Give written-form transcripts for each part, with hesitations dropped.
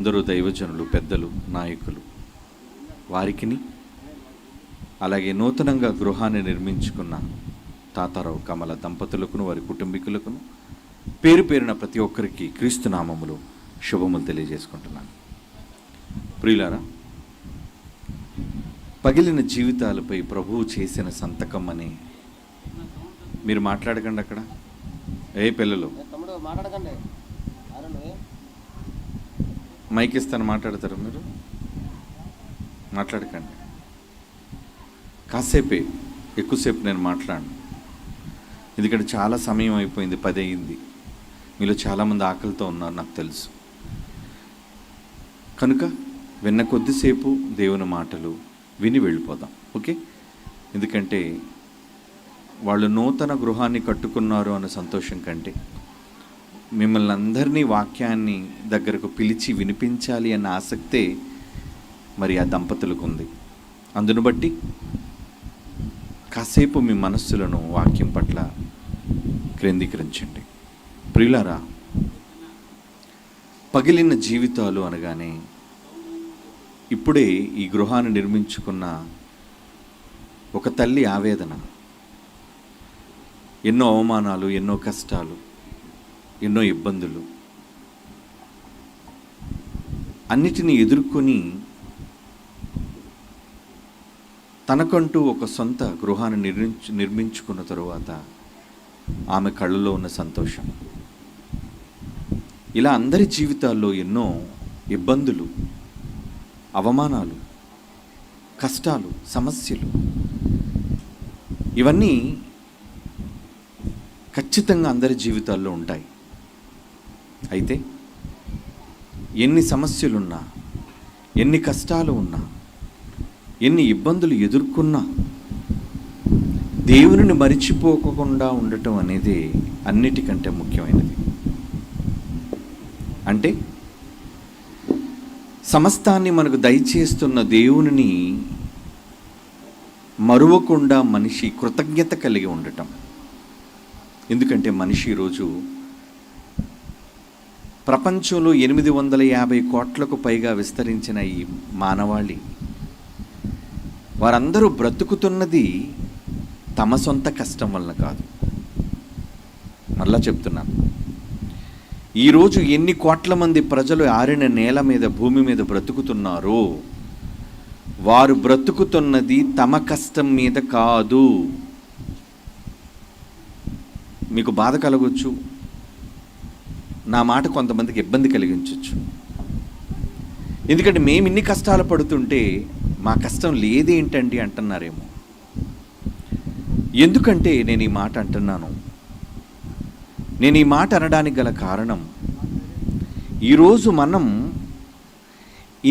అందరూ దైవజనులు, పెద్దలు, నాయకులు, వారికిని అలాగే నూతనంగా గృహాన్ని నిర్మించుకున్న తాతారావు కమల దంపతులకును వారి కుటుంబీకులకును పేరు పేరున ప్రతి ఒక్కరికి క్రీస్తు నామములు శుభములు తెలియజేసుకుంటున్నాను. ప్రియులారా, పగిలిన జీవితాలపై ప్రభువు చేసిన సంతకం అని మీరు మాట్లాడకండి. అక్కడ పిల్లలు మైక్ ఇస్తాను, మాట్లాడతారు. మీరు మాట్లాడకండి. కాసేపే, ఎక్కువసేపు నేను మాట్లాడను. ఎందుకంటే చాలా సమయం అయిపోయింది, 10 అయింది. మీలో చాలామంది ఆకలితో ఉన్నారు, నాకు తెలుసు. కనుక విన్న కొద్దిసేపు దేవుని మాటలు విని వెళ్ళిపోదాం, ఓకే? ఎందుకంటే వాళ్ళు నూతన గృహాన్ని కట్టుకున్నారు అనే సంతోషం కంటే మిమ్మల్ని అందరినీ వాక్యాన్ని దగ్గరకు పిలిచి వినిపించాలి అన్న ఆసక్తే మరి ఆ దంపతులకు ఉంది. అందును బట్టి కాసేపు మీ మనస్సులను వాక్యం పట్ల కేంద్రీకరించండి. ప్రియులారా, పగిలిన జీవితాలు అనగానే ఇప్పుడే ఈ గృహాన్ని నిర్మించుకున్న ఒక తల్లి ఆవేదన, ఎన్నో అవమానాలు, ఎన్నో కష్టాలు, ఎన్నో ఇబ్బందులు అన్నిటినీ ఎదుర్కొని తనకంటూ ఒక సొంత గృహాన్ని నిర్మించుకున్న తరువాత ఆమె కళ్ళలో ఉన్న సంతోషం. ఇలా అందరి జీవితాల్లో ఎన్నో ఇబ్బందులు, అవమానాలు, కష్టాలు, సమస్యలు, ఇవన్నీ ఖచ్చితంగా అందరి జీవితాల్లో ఉంటాయి. అయితే ఎన్ని సమస్యలున్నా, ఎన్ని కష్టాలు ఉన్నా, ఎన్ని ఇబ్బందులు ఎదుర్కొన్నా దేవునిని మరిచిపోకుండా ఉండటం అనేది అన్నిటికంటే ముఖ్యమైనది. అంటే సమస్తాన్ని మనకు దయచేస్తున్న దేవునిని మరువకుండా మనిషి కృతజ్ఞత కలిగి ఉండటం. ఎందుకంటే మనిషి ఈరోజు ప్రపంచంలో 850 కోట్లకు పైగా విస్తరించిన ఈ మానవాళి, వారందరూ బ్రతుకుతున్నది తమ సొంత కష్టం వలన కాదు. మళ్ళా చెప్తున్నాను, ఈరోజు ఎన్ని కోట్ల మంది ప్రజలు ఆరిన నేల మీద, భూమి మీద బ్రతుకుతున్నారో వారు బ్రతుకుతున్నది తమ కష్టం మీద కాదు. మీకు బాధ కలగవచ్చు, నా మాట కొంతమందికి ఇబ్బంది కలిగించవచ్చు. ఎందుకంటే మేము ఇన్ని కష్టాలు పడుతుంటే మా కష్టం లేదేంటండి అంటున్నారేమో. ఎందుకంటే నేను ఈ మాట అంటున్నాను, నేను ఈ మాట అనడానికి గల కారణం, ఈరోజు మనం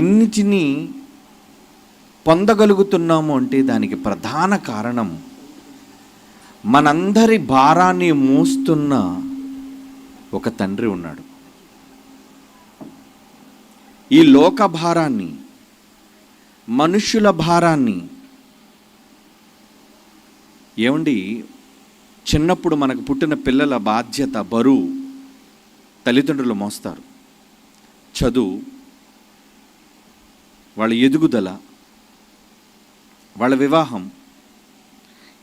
ఇన్నిటినీ పొందగలుగుతున్నాము అంటే దానికి ప్రధాన కారణం మనందరి భారాన్ని మోస్తున్న ఒక తండ్రి ఉన్నాడు. ఈ లోక భారాన్ని, మనుష్యుల భారాన్ని, ఏమండి, చిన్నప్పుడు మనకు పుట్టిన పిల్లల బాధ్యత, బరువు తల్లిదండ్రులు మోస్తారు. చదువు, వాళ్ళ ఎదుగుదల, వాళ్ళ వివాహం,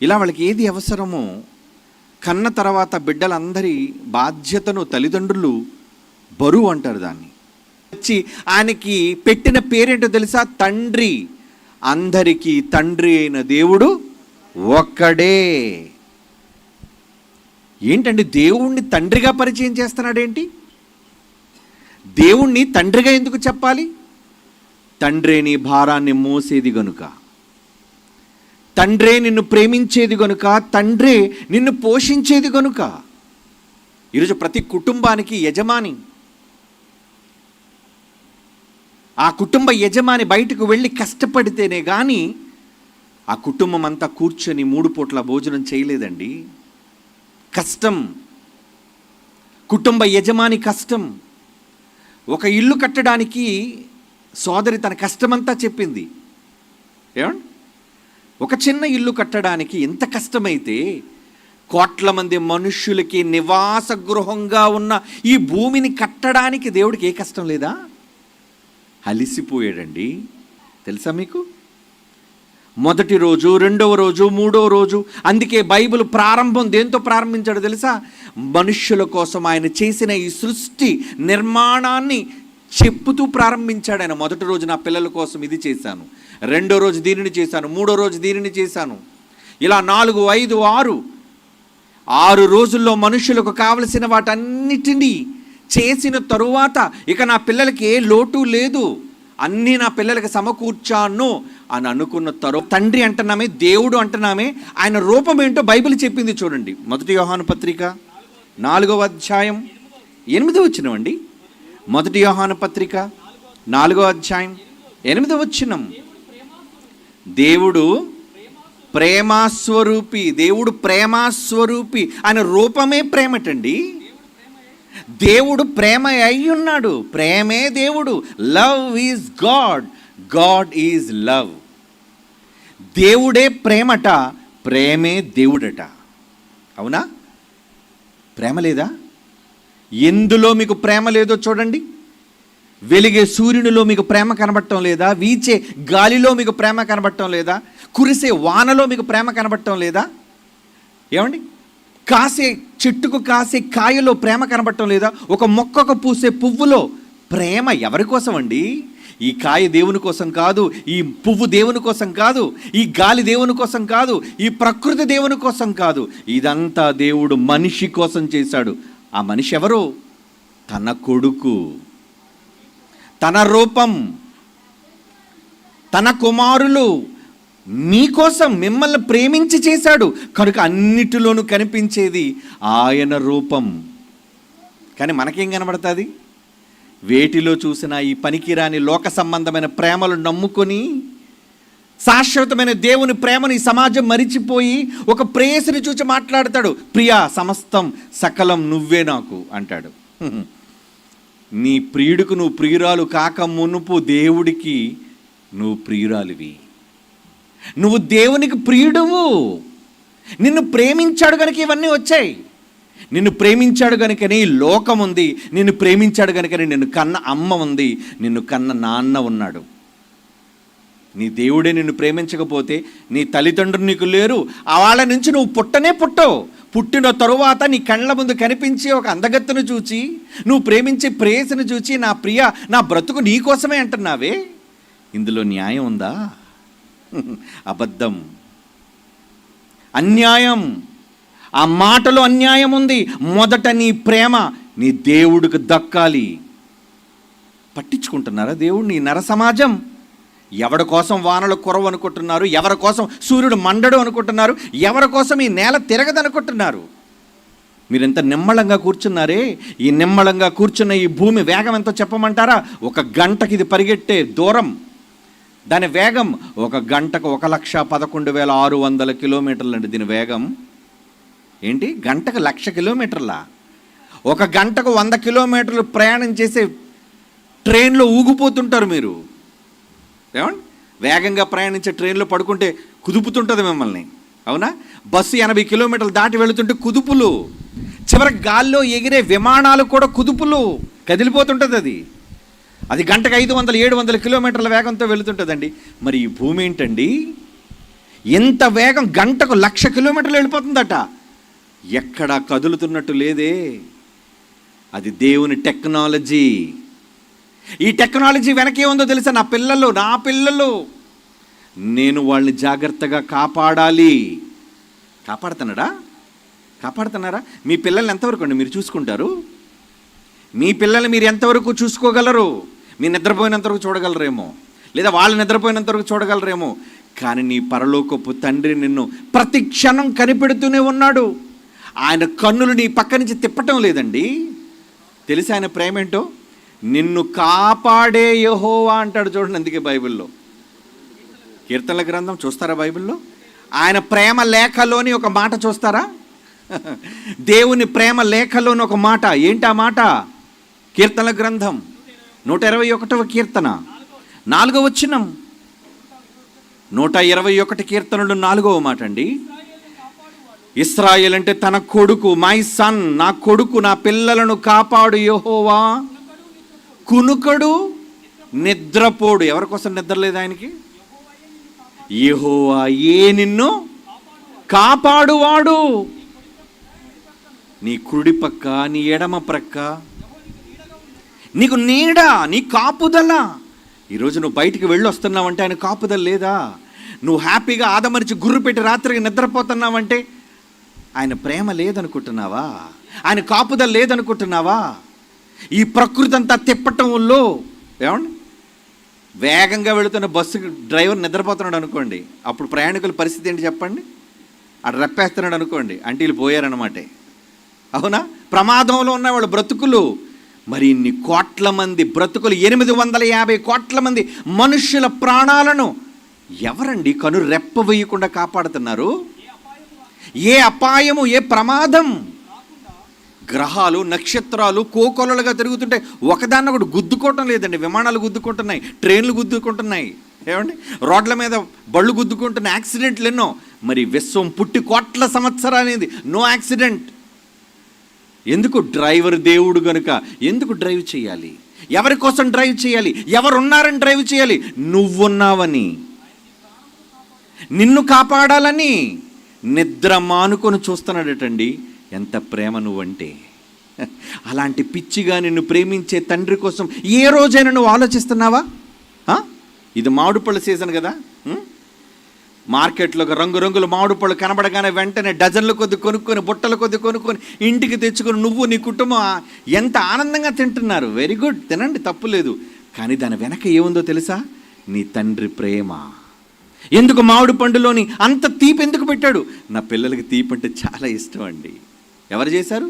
ఇలా వాళ్ళకి ఏది అవసరమో కన్న తర్వాత బిడ్డలందరి బాధ్యతను తల్లిదండ్రులు బరువు అంటారు. దాన్ని వచ్చి ఆయనకి పెట్టిన పేరేంటో తెలుసా? తండ్రి. అందరికీ తండ్రి అయిన దేవుడు ఒక్కడే. ఏంటండి, దేవుణ్ణి తండ్రిగా పరిచయం చేస్తున్నాడేంటి? దేవుణ్ణి తండ్రిగా ఎందుకు చెప్పాలి? తండ్రే నీ భారాన్ని మోసేది గనుక, తండ్రే నిన్ను ప్రేమించేది గనుక, తండ్రే నిన్ను పోషించేది గనుక. ఈరోజు ప్రతి కుటుంబానికి యజమాని. ఆ కుటుంబ యజమాని బయటకు వెళ్ళి కష్టపడితేనే కానీ ఆ కుటుంబం అంతా కూర్చొని 3 పూట్ల భోజనం చేయలేదండి. కష్టం, కుటుంబ యజమాని కష్టం. ఒక ఇల్లు కట్టడానికి సోదరి తన కష్టమంతా చెప్పింది. ఏమండి, ఒక చిన్న ఇల్లు కట్టడానికి ఎంత కష్టమైతే కోట్ల మంది మనుష్యులకి నివాస గృహంగా ఉన్న ఈ భూమిని కట్టడానికి దేవుడికి ఏ కష్టం లేదా? అలిసిపోయాడండి. తెలుసా మీకు? మొదటి రోజు, రెండవ రోజు, మూడవ రోజు. అందుకే బైబిల్ ప్రారంభం దేంతో ప్రారంభించాడు తెలుసా? మనుష్యుల కోసం ఆయన చేసిన ఈ సృష్టి నిర్మాణాన్ని చెప్పుతూ ప్రారంభించాడు ఆయన. మొదటి రోజు నా పిల్లల కోసం ఇది చేశాను, రెండో రోజు దీనిని చేశాను, మూడో రోజు దీనిని చేశాను, ఇలా 4, 5, 6 రోజుల్లో మనుషులకు కావలసిన వాటన్నిటినీ చేసిన తరువాత ఇక నా పిల్లలకి ఏ లోటు లేదు, అన్నీ నా పిల్లలకి సమకూర్చాను అని అనుకున్న తరువాత తండ్రి అంటున్నామే, దేవుడు అంటున్నామే, ఆయన రూపం ఏంటో బైబిల్ చెప్పింది చూడండి. 1 యోహాను పత్రిక 4వ అధ్యాయం 8వ వచనం అండి. 1 యోహాను పత్రిక 4వ అధ్యాయం 8వ వచనం. దేవుడు ప్రేమాస్వరూపి, దేవుడు ప్రేమాస్వరూపి. ఆయన రూపమే ప్రేమటండి. దేవుడు ప్రేమ అయి ఉన్నాడు, ప్రేమే దేవుడు. Love is God, God is love. దేవుడే ప్రేమట, ప్రేమే దేవుడట. అవునా? ప్రేమ లేదా? ఎందులో మీకు ప్రేమ లేదో చూడండి. వెలిగే సూర్యునిలో మీకు ప్రేమ కనబడటం లేదా? వీచే గాలిలో మీకు ప్రేమ కనబడటం లేదా? కురిసే వానలో మీకు ప్రేమ కనబడటం లేదా? ఏమండి? కాసే చెట్టుకు కాసే కాయలో ప్రేమ కనబడటం లేదా? ఒక మొక్కకు పూసే పువ్వులో ప్రేమ ఎవరి కోసం అండి? ఈ కాయ దేవుని కోసం కాదు, ఈ పువ్వు దేవుని కోసం కాదు, ఈ గాలి దేవుని కోసం కాదు, ఈ ప్రకృతి దేవుని కోసం కాదు. ఇదంతా దేవుడు మనిషి కోసం చేశాడు. ఆ మనిషి ఎవరు? తన కొడుకు, తన రూపం, తన కుమారులు మీకోసం మిమ్మల్ని ప్రేమించి చేశాడు. కనుక అన్నిటిలోనూ కనిపించేది ఆయన రూపం. కానీ మనకేం కనబడుతుంది? వేటిలో చూసినా ఈ పనికిరాని లోక సంబంధమైన ప్రేమలు నమ్ముకొని శాశ్వతమైన దేవుని ప్రేమని ఈ సమాజం మరిచిపోయి ఒక ప్రేయసిని చూసి మాట్లాడతాడు. ప్రియా సమస్తం సకలం నువ్వే నాకు అంటాడు. నీ ప్రియుడికి నువ్వు ప్రియురాలు కాక మునుపు దేవుడికి నువ్వు ప్రియురాలివి. నువ్వు దేవునికి ప్రియుడువు. నిన్ను ప్రేమించాడు కనుక ఇవన్నీ వచ్చాయి. నిన్ను ప్రేమించాడు కనుకనే లోకం ఉంది. నిన్ను ప్రేమించాడు కనుకనే నిన్ను కన్న అమ్మ ఉంది, నిన్ను కన్న నాన్న ఉన్నాడు. నీ దేవుడే నిన్ను ప్రేమించకపోతే నీ తల్లిదండ్రులు నీకు లేరు. వాళ్ళ నుంచి నువ్వు పుట్టవు. పుట్టిన తరువాత నీ కళ్ళ ముందు కనిపించే ఒక అందగత్తెను చూచి, నువ్వు ప్రేమించే ప్రేయసిని చూచి, నా ప్రియ, నా బ్రతుకు నీ కోసమే అంటున్నావే. ఇందులో న్యాయం ఉందా? అబద్ధం, అన్యాయం. ఆ మాటలో అన్యాయం ఉంది. మొదట నీ ప్రేమ నీ దేవుడికి దక్కాలి. పట్టించుకుంటున్నారా దేవుడిని? నర సమాజం ఎవరి కోసం వానలు కురవు అనుకుంటున్నారు, ఎవరి కోసం సూర్యుడు మండడు అనుకుంటున్నారు, ఎవరి కోసం ఈ నేల తిరగదనుకుంటున్నారు. మీరెంత నిమ్మళంగా కూర్చున్నారే. ఈ నిమ్మళంగా కూర్చున్న ఈ భూమి వేగం ఎంతో చెప్పమంటారా? 1 గంటకి ఇది పరిగెట్టే దూరం, దాని వేగం 1 గంటకు 1,11,600 కిలోమీటర్లు అండి. దీని వేగం ఏంటి? గంటకు 1,00,000 కిలోమీటర్లా? 1 గంటకు 100 కిలోమీటర్లు ప్రయాణం చేసే ట్రైన్లో ఊగిపోతుంటారు మీరు. ఏమండి? వేగంగా ప్రయాణించే ట్రైన్లో పడుకుంటే కుదుపుతుంటుంది మిమ్మల్ని. అవునా? బస్సు 80 కిలోమీటర్లు దాటి వెళుతుంటే కుదుపులు. చివరికి గాల్లో ఎగిరే విమానాలు కూడా కుదుపులు, కదిలిపోతుంటుంది. అది గంటకు 500, 700 కిలోమీటర్ల వేగంతో వెళుతుంటుందండి. మరి ఈ భూమి ఏంటండి? ఎంత వేగం! గంటకు 1,00,000 కిలోమీటర్లు వెళ్ళిపోతుందట. ఎక్కడా కదులుతున్నట్టు లేదే. అది దేవుని టెక్నాలజీ. ఈ టెక్నాలజీ వెనకే ఉందో తెలుసా? నా పిల్లలు నేను వాళ్ళని జాగ్రత్తగా కాపాడాలి. కాపాడుతున్నారా? మీ పిల్లల్ని ఎంతవరకు అండి మీరు చూసుకుంటారు? మీ పిల్లల్ని మీరు ఎంతవరకు చూసుకోగలరు? మీరు నిద్రపోయినంతవరకు చూడగలరేమో, లేదా వాళ్ళు నిద్రపోయినంతవరకు చూడగలరేమో. కానీ నీ పరలోకపు తండ్రి నిన్ను ప్రతి క్షణం కనిపెడుతూనే ఉన్నాడు. ఆయన కన్నులు నీ పక్క నుంచి తిప్పటం లేదండి. తెలిసి ఆయన ప్రేమ ఏంటో? నిన్ను కాపాడే యెహోవా అంటాడు చూడండి. అందుకే బైబిల్లో కీర్తనల గ్రంథం చూస్తారా? బైబిల్లో ఆయన ప్రేమ లేఖలోని ఒక మాట చూస్తారా? దేవుని ప్రేమ లేఖలోని ఒక మాట. ఏంటి ఆ మాట? కీర్తనల గ్రంథం 121వ కీర్తన 4వ వచనం. 121 కీర్తనలు 4వ మాట అండి. ఇశ్రాయేలు అంటే తన కొడుకు, మై సన్, నా కొడుకు, నా పిల్లలను కాపాడు యెహోవా, కునుకడు నిద్రపోడు. ఎవరి కోసం నిద్ర లేదు ఆయనకి? యెహోవాయే నిన్ను కాపాడువాడు. నీ కుడి పక్క, నీ ఎడమ ప్రక్క నీకు నీడ, నీ కాపుదల. ఈరోజు నువ్వు బయటికి వెళ్ళి వస్తున్నావంటే ఆయన కాపుదల లేదా? నువ్వు హ్యాపీగా ఆదమరిచి గుర్రు పెట్టి రాత్రికి నిద్రపోతున్నావంటే ఆయన ప్రేమ లేదనుకుంటున్నావా? ఆయన కాపుదల లేదనుకుంటున్నావా? ఈ ప్రకృతి అంతా తిప్పటంలో ఏమండి, వేగంగా వెళుతున్న బస్సు డ్రైవర్ నిద్రపోతున్నాడు అనుకోండి, అప్పుడు ప్రయాణికుల పరిస్థితి ఏంటి చెప్పండి? అటు రెప్పేస్తున్నాడు అనుకోండి, అంటే వీళ్ళు పోయారనమాటే. అవునా? ప్రమాదంలో ఉన్న వాళ్ళ బ్రతుకులు. మరి ఇన్ని కోట్ల మంది బ్రతుకులు, 850 కోట్ల మంది మనుష్యుల ప్రాణాలను ఎవరండి కను రెప్ప వేయకుండా కాపాడుతున్నారు? ఏ అపాయము, ఏ ప్రమాదం? గ్రహాలు, నక్షత్రాలు కోకొలలుగా తిరుగుతుంటే ఒకదాన్ని ఒకటి గుద్దుకోవటం లేదండి. విమానాలు గుద్దుకుంటున్నాయి, ట్రైన్లు గుద్దుకుంటున్నాయి, ఏమండి రోడ్ల మీద బళ్ళు గుద్దుకుంటున్న యాక్సిడెంట్లు ఎన్నో. మరి విశ్వం పుట్టి కోట్ల సంవత్సరాలనేది నో యాక్సిడెంట్. ఎందుకు? డ్రైవర్ దేవుడు గనుక. ఎందుకు డ్రైవ్ చేయాలి? ఎవరి కోసం డ్రైవ్ చేయాలి? ఎవరున్నారని డ్రైవ్ చేయాలి? నువ్వున్నావని, నిన్ను కాపాడాలని. నిద్ర మానుకొని చూస్తున్నాడటండి. ఎంత ప్రేమ నువ్వంటే. అలాంటి పిచ్చిగా నిన్ను ప్రేమించే తండ్రి కోసం ఏ రోజైనా నువ్వు ఆలోచిస్తున్నావా? ఇది మామిడి పళ్ళ సీజన్ కదా. మార్కెట్లో రంగురంగుల మామిడి పళ్ళు కనబడగానే వెంటనే డజన్ల కొద్ది కొనుక్కొని, బుట్టల కొద్ది కొనుక్కొని ఇంటికి తెచ్చుకొని నువ్వు, నీ కుటుంబం ఎంత ఆనందంగా తింటున్నారు. వెరీ గుడ్, తినండి, తప్పులేదు. కానీ దాని వెనక ఏముందో తెలుసా? నీ తండ్రి ప్రేమ. ఎందుకు మామిడి పండులోని అంత తీపి ఎందుకు పెట్టాడు? నా పిల్లలకి తీపి అంటే చాలా ఇష్టం అండి. ఎవరు చేశారు?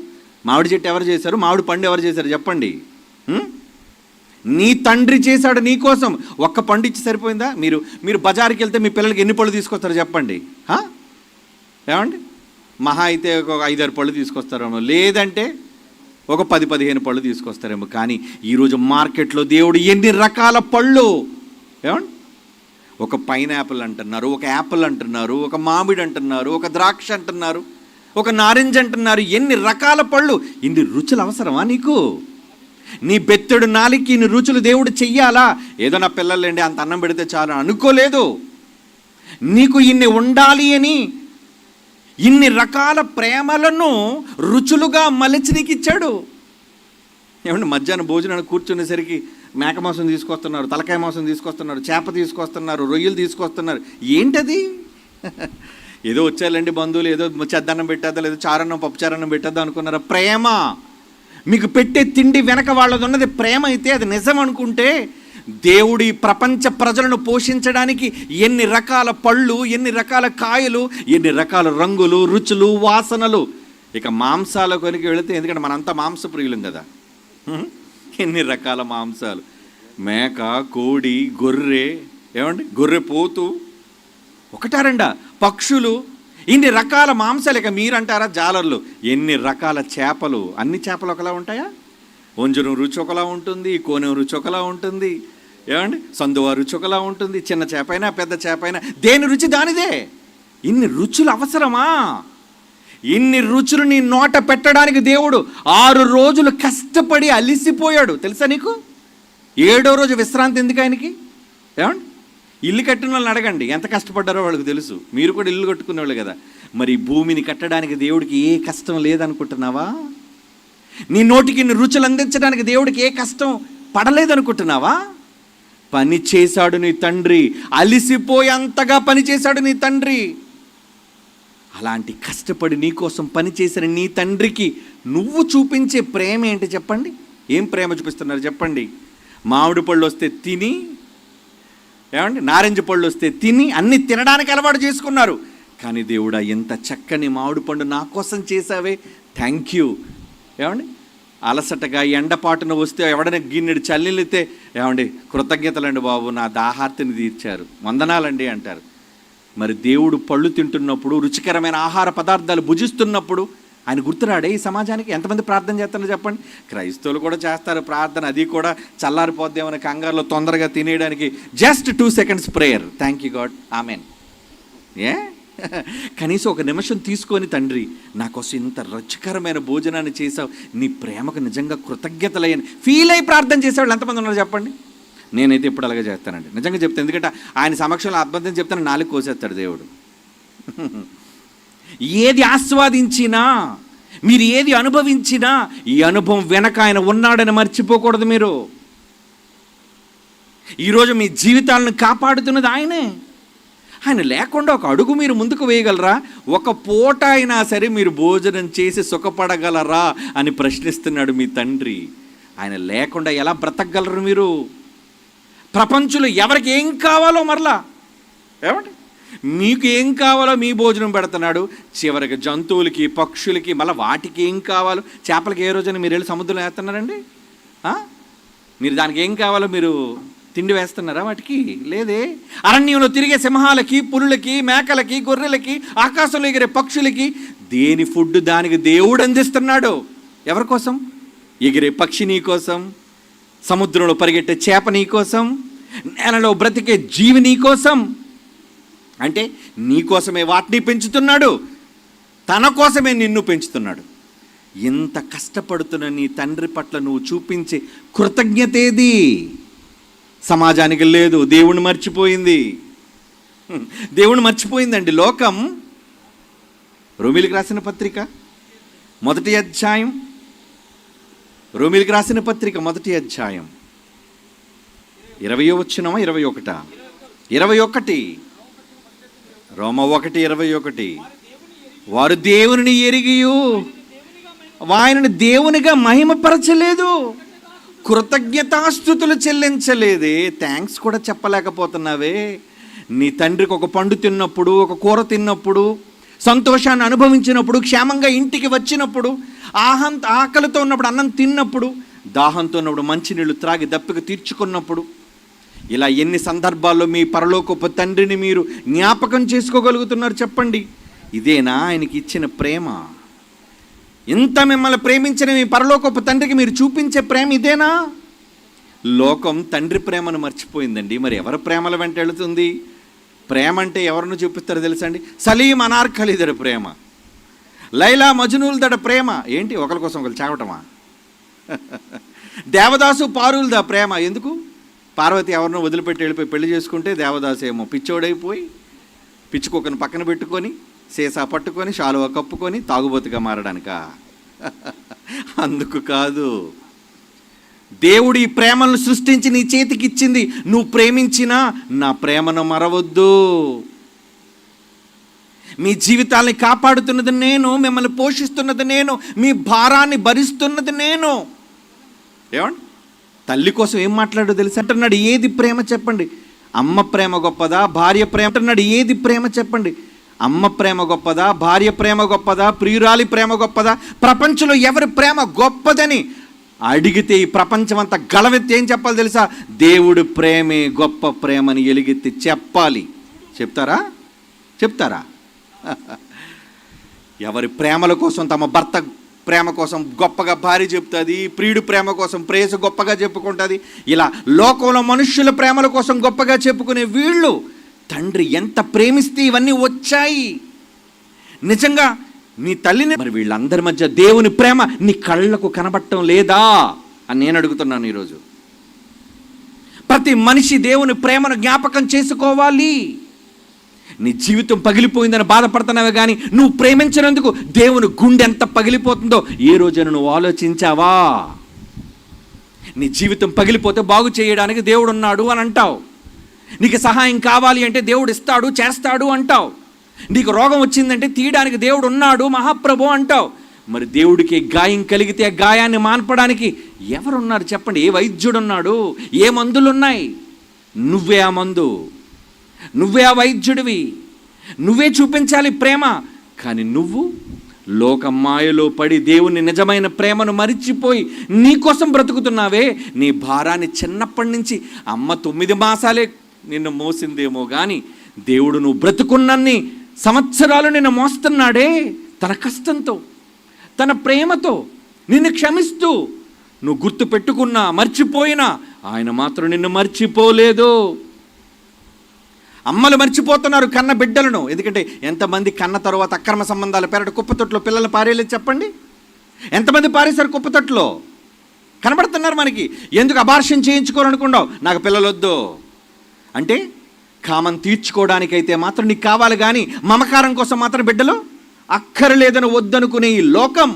మామిడి చెట్టు ఎవరు చేశారు? మామిడి పండు ఎవరు చేశారు చెప్పండి? నీ తండ్రి చేశాడు నీ కోసం. ఒక్క పండు ఇచ్చి సరిపోయిందా? మీరు బజారుకి వెళ్తే మీ పిల్లలకి ఎన్ని పళ్ళు తీసుకొస్తారు చెప్పండి? ఏమండి, మహా అయితే ఒక 5-6 పళ్ళు తీసుకొస్తారేమో, లేదంటే ఒక 10-15 పళ్ళు తీసుకొస్తారేమో. కానీ ఈరోజు మార్కెట్లో దేవుడు ఎన్ని రకాల పళ్ళు! ఏమండి, ఒక పైనాపిల్ అంటున్నారు, ఒక యాపిల్ అంటున్నారు, ఒక మామిడి అంటున్నారు, ఒక ద్రాక్ష అంటున్నారు, ఒక నారింజ అంటున్నారు. ఎన్ని రకాల పళ్ళు! ఇన్ని రుచులు అవసరమా నీకు? నీ బెత్తడు నాలికి ఇన్ని రుచులు దేవుడు చెయ్యాలా? ఏదో నా పిల్లలండి అంత అన్నం పెడితే చాలు అనుకోలేదు. నీకు ఇన్ని ఉండాలి అని ఇన్ని రకాల ప్రేమలను రుచులుగా మలిచి నీకు ఇచ్చాడు. ఏమంటే మధ్యాహ్నం భోజనాన్ని కూర్చునేసరికి మేక మాంసం తీసుకొస్తున్నారు, తలకాయ మాంసం తీసుకొస్తున్నారు, చేప తీసుకొస్తున్నారు, రొయ్యలు తీసుకొస్తున్నారు. ఏంటది? ఏదో వచ్చారండి బంధువులు, ఏదో చెద్దన్నం పెట్టేద్దా, లేదో చారన్నం పప్పుచారన్నం పెట్టేద్దా అనుకున్నారా? ప్రేమ. మీకు పెట్టే తిండి వెనక వాళ్ళది ఉన్నది ప్రేమ అయితే అది నిజం అనుకుంటే, దేవుడి ప్రపంచ ప్రజలను పోషించడానికి ఎన్ని రకాల పళ్ళు, ఎన్ని రకాల కాయలు, ఎన్ని రకాల రంగులు, రుచులు, వాసనలు. ఇక మాంసాల కొనికి వెళితే, ఎందుకంటే మనంతా మాంసప్రియులం కదా, ఎన్ని రకాల మాంసాలు. మేక, కోడి, గొర్రె, ఏమండి గొర్రె పోతు, ఒకటా రెండా? పక్షులు, ఇన్ని రకాల మాంసాలు. ఇక మీరంటారా జాలర్లు, ఎన్ని రకాల చేపలు. అన్ని చేపలు ఒకలా ఉంటాయా? వంజరం రుచి ఒకలా ఉంటుంది, కోనెం రుచి ఒకలా ఉంటుంది, ఏమండి సందువా రుచి ఒకలా ఉంటుంది. చిన్న చేప అయినా పెద్ద చేప అయినా దేని రుచి దానిదే. ఇన్ని రుచులు అవసరమా? ఇన్ని రుచులు నీ నోట పెట్టడానికి దేవుడు 6 రోజులు కష్టపడి అలిసిపోయాడు తెలుసా నీకు? 7వ రోజు విశ్రాంతి ఎందుకు ఆయనకి? ఏమండి, ఇల్లు కట్టిన వాళ్ళని అడగండి ఎంత కష్టపడ్డారో వాళ్ళకి తెలుసు. మీరు కూడా ఇల్లు కట్టుకునేవాళ్ళు కదా. మరి భూమిని కట్టడానికి దేవుడికి ఏ కష్టం లేదనుకుంటున్నావా? నీ నోటికి ఇన్ని రుచులు అందించడానికి దేవుడికి ఏ కష్టం పడలేదనుకుంటున్నావా? పని చేశాడు నీ తండ్రి, అలిసిపోయేంతగా పని చేశాడు నీ తండ్రి. అలాంటి కష్టపడి నీ కోసం పనిచేసిన నీ తండ్రికి నువ్వు చూపించే ప్రేమ ఏంటి చెప్పండి? ఏం ప్రేమ చూపిస్తున్నారు చెప్పండి? మామిడి పళ్ళు వస్తే తిని, ఏమండి నారింజ పళ్ళు వస్తే తిని అన్ని తినడానికి అలవాటు చేసుకున్నారు. కానీ దేవుడా, ఎంత చక్కని మామిడి పండు నా కోసం చేసావే, థ్యాంక్ యూ. ఏమండి, అలసటగా ఎండపాటున వస్తే ఎవడైనా గిన్నెడు చల్లితే, ఏమండి కృతజ్ఞతలండి బాబు, నా దాహార్తిని తీర్చారు, వందనాలండి అంటారు. మరి దేవుడు పళ్ళు తింటున్నప్పుడు, రుచికరమైన ఆహార పదార్థాలు భుజిస్తున్నప్పుడు ఆయన గుర్తురాడే ఈ సమాజానికి? ఎంతమంది ప్రార్థన చేస్తారో చెప్పండి? క్రైస్తవులు కూడా చేస్తారు ప్రార్థన, అది కూడా చల్లారిపోద్దేమని కంగారులో తొందరగా తినేయడానికి just 2 seconds prayer, thank you God, amen. కనీసం ఒక నిమిషం తీసుకొని, తండ్రి నా కోసం ఇంత రుచికరమైన భోజనాన్ని చేసావు, నీ ప్రేమకు నిజంగా కృతజ్ఞతలయ్యని ఫీల్ అయ్యి ప్రార్థన చేసేవాళ్ళు ఎంతమంది ఉన్నారు చెప్పండి? నేనైతే ఎప్పుడు అలాగే చేస్తానండి, నిజంగా చెప్తాను. ఎందుకంటే ఆయన సమక్షంలో అబద్ధం చెప్తాను, నాలుగు కోసేస్తాడు దేవుడు. ఏది ఆస్వాదించినా, మీరు ఏది అనుభవించినా, ఈ అనుభవం వెనక ఆయన ఉన్నాడని మర్చిపోకూడదు మీరు. ఈరోజు మీ జీవితాలను కాపాడుతున్నది ఆయనే. ఆయన లేకుండా ఒక అడుగు మీరు ముందుకు వేయగలరా? ఒక పూట అయినా సరే మీరు భోజనం చేసి సుఖపడగలరా అని ప్రశ్నిస్తున్నాడు మీ తండ్రి. ఆయన లేకుండా ఎలా బ్రతకగలరు మీరు? ప్రపంచంలో ఎవరికి ఏం కావాలో మరలా ఏమండి, మీకు ఏం కావాలో మీ భోజనం పెడుతున్నాడు. చివరికి జంతువులకి, పక్షులకి, మళ్ళీ వాటికి ఏం కావాలో, చేపలకి ఏ రోజైనా మీరు వెళ్ళి సముద్రంలో వేస్తున్నారండి? మీరు దానికి ఏం కావాలో మీరు తిండి వేస్తున్నారా వాటికి? లేదే. అరణ్యంలో తిరిగే సింహాలకి, పులులకి, మేకలకి, గొర్రెలకి, ఆకాశంలో ఎగిరే పక్షులకి దేని ఫుడ్ దానికి దేవుడు అందిస్తున్నాడు. ఎవరి కోసం? ఎగిరే పక్షి నీ కోసం, సముద్రంలో పరిగెట్టే చేప నీ కోసం, నేలలో బ్రతికే జీవి నీ కోసం. అంటే నీ కోసమే వాటిని పెంచుతున్నాడు, తన కోసమే నిన్ను పెంచుతున్నాడు. ఇంత కష్టపడుతున్న నీ తండ్రి పట్ల నువ్వు చూపించే కృతజ్ఞతేది? సమాజానికి లేదు, దేవుణ్ణి మర్చిపోయింది. దేవుణ్ణి మర్చిపోయిందండి లోకం. రోమీలకు రాసిన పత్రిక 1వ అధ్యాయం, రోమీలకు రాసిన పత్రిక 1వ అధ్యాయం 20వ వచనం, 21 రోమ 1:21 వారు దేవుని ఎరిగియు ఆయనను దేవునిగా మహిమపరచలేదు, కృతజ్ఞతాస్తుతులు చెల్లించలేదే. థ్యాంక్స్ కూడా చెప్పలేకపోతున్నావే. నీ తండ్రికి ఒక పండు తిన్నప్పుడు, ఒక కూర తిన్నప్పుడు, సంతోషాన్ని అనుభవించినప్పుడు, క్షేమంగా ఇంటికి వచ్చినప్పుడు, ఆకలితో ఉన్నప్పుడు అన్నం తిన్నప్పుడు, దాహంతో ఉన్నప్పుడు మంచినీళ్ళు త్రాగి దప్పిక తీర్చుకున్నప్పుడు, ఇలా ఎన్ని సందర్భాల్లో మీ పరలోకపు తండ్రిని మీరు జ్ఞాపకం చేసుకోగలుగుతున్నారు చెప్పండి? ఇదేనా ఆయనకి ఇచ్చిన ప్రేమ? ఇంత మిమ్మల్ని ప్రేమించిన మీ పరలోకపు తండ్రికి మీరు చూపించే ప్రేమ ఇదేనా? లోకం తండ్రి ప్రేమను మర్చిపోయిందండి. మరి ఎవరి ప్రేమల వెంట వెళుతుంది? ప్రేమ అంటే ఎవరిని చూపిస్తారో తెలుసా అండి? సలీం అనార్కలిదడ ప్రేమ, లైలా మజ్నూల్దడ ప్రేమ. ఏంటి, ఒకరి కోసం ఒకరు చావటమా? దేవదాసు పారులదా ప్రేమ? ఎందుకు? పార్వతి ఎవరినో వదిలిపెట్టి వెళ్ళిపోయి పెళ్లి చేసుకుంటే దేవదాసు ఏమో పిచ్చోడైపోయి పిచ్చుకోకను పక్కన పెట్టుకొని సీసా పట్టుకొని శాలువా కప్పుకొని తాగుబోతుగా మారడానికా? అందుకు కాదు. దేవుడు ఈ ప్రేమను సృష్టించి నీ చేతికి ఇచ్చింది. నువ్వు ప్రేమించినా నా ప్రేమను మరవద్దు. మీ జీవితాన్ని కాపాడుతున్నది నేను, మిమ్మల్ని పోషిస్తున్నది నేను, మీ భారాన్ని భరిస్తున్నది నేను. ఏమండి, తల్లి కోసం ఏం మాట్లాడో తెలుసు అంటున్నాడు. ఏది ప్రేమ చెప్పండి? అమ్మ ప్రేమ గొప్పదా, భార్య ప్రేమ అంటున్నాడు. ఏది ప్రేమ చెప్పండి? అమ్మ ప్రేమ గొప్పదా, భార్య ప్రేమ గొప్పదా, ప్రియురాలి ప్రేమ గొప్పదా? ప్రపంచంలో ఎవరి ప్రేమ గొప్పదని అడిగితే ఈ ప్రపంచం అంతా గలవెత్తి ఏం చెప్పాలి తెలుసా? దేవుడి ప్రేమే గొప్ప ప్రేమని ఎలుగెత్తి చెప్పాలి. చెప్తారా? ఎవరి ప్రేమల కోసం, తమ భర్త ప్రేమ కోసం గొప్పగా భార్య చెప్తుంది, ప్రియుడు ప్రేమ కోసం ప్రేయసు గొప్పగా చెప్పుకుంటుంది. ఇలా లోకంలో మనుష్యుల ప్రేమల కోసం గొప్పగా చెప్పుకునే వీళ్ళు తండ్రి ఎంత ప్రేమిస్తే ఇవన్నీ వచ్చాయి. నిజంగా నీ తల్లిని, మరి వీళ్ళందరి మధ్య దేవుని ప్రేమ నీ కళ్ళకు కనబడటం లేదా అని నేను అడుగుతున్నాను ఈరోజు. ప్రతి మనిషి దేవుని ప్రేమను జ్ఞాపకం చేసుకోవాలి. నీ జీవితం పగిలిపోయిందని బాధపడుతున్నావే కానీ నువ్వు ప్రేమించినందుకు దేవుని గుండె ఎంత పగిలిపోతుందో ఏ రోజైనా నువ్వు ఆలోచించావా? నీ జీవితం పగిలిపోతే బాగు చేయడానికి దేవుడు ఉన్నాడు అని అంటావు. నీకు సహాయం కావాలి అంటే దేవుడు ఇస్తాడు, చేస్తాడు అంటావు. నీకు రోగం వచ్చిందంటే తీయడానికి దేవుడు ఉన్నాడు, మహాప్రభు అంటావు. మరి దేవుడికి గాయం కలిగితే ఆ గాయాన్ని మాన్పడానికి ఎవరున్నారు చెప్పండి? ఏ వైద్యుడు ఉన్నాడు? ఏ మందులు ఉన్నాయి? నువ్వే ఆ మందు, నువ్వే ఆ వైద్యుడివి, నువ్వే చూపించాలి ప్రేమ. కానీ నువ్వు లోకమాయలో పడి దేవుని నిజమైన ప్రేమను మరిచిపోయి నీకోసం బ్రతుకుతున్నావే. నీ భారాన్ని చిన్నప్పటి నుంచి అమ్మ 9 మాసాలే నిన్ను మోసిందేమో కానీ దేవుడు నువ్వు బ్రతుకున్నన్ని సంవత్సరాలు నిన్ను మోస్తున్నాడే. తన కష్టంతో, తన ప్రేమతో నిన్ను క్షమిస్తూ, నువ్వు గుర్తు పెట్టుకున్నా మర్చిపోయినా ఆయన మాత్రం నిన్ను మర్చిపోలేదు. అమ్మలు మర్చిపోతున్నారు కన్న బిడ్డలను. ఎందుకంటే ఎంతమంది కన్న తర్వాత అక్రమ సంబంధాలు పెరడు కుప్పతొట్లో పిల్లలు పారేయలేదు చెప్పండి? ఎంతమంది పారేశారు కుప్పతొట్లో? కనబడుతున్నారు మనకి. ఎందుకు అబార్షన్ చేయించుకోవాలనుకున్నావు? నాకు పిల్లలు వద్దు అంటే కామం తీర్చుకోవడానికైతే మాత్రం నీకు కావాలి, కానీ మమకారం కోసం మాత్రం బిడ్డలు అక్కర్లేదని వద్దనుకునే ఈ లోకం.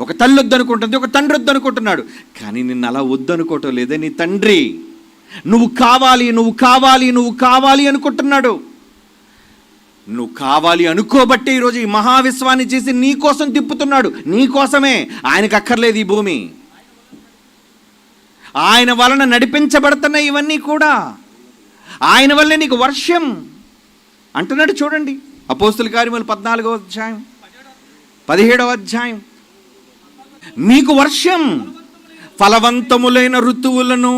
ఒక తల్లి వద్దనుకుంటుంది, ఒక తండ్రి వద్దనుకుంటున్నాడు, కానీ నిన్ను అలా వద్దనుకోవటం లేదే నీ తండ్రి. నువ్వు కావాలి, నువ్వు కావాలి, నువ్వు కావాలి అనుకుంటున్నాడు. నువ్వు కావాలి అనుకోబట్టే ఈరోజు ఈ మహావిశ్వాన్ని చేసి నీ కోసం తిప్పుతున్నాడు. నీ కోసమే. ఆయనకు అక్కర్లేదు ఈ భూమి. ఆయన వలన నడిపించబడుతున్నాయి ఇవన్నీ కూడా. ఆయన వల్లే నీకు వర్షం అంటున్నాడు. చూడండి అపోస్తుల కార్యములు 14వ అధ్యాయం 17వ అధ్యాయం. మీకు వర్షం ఫలవంతములైన ఋతువులను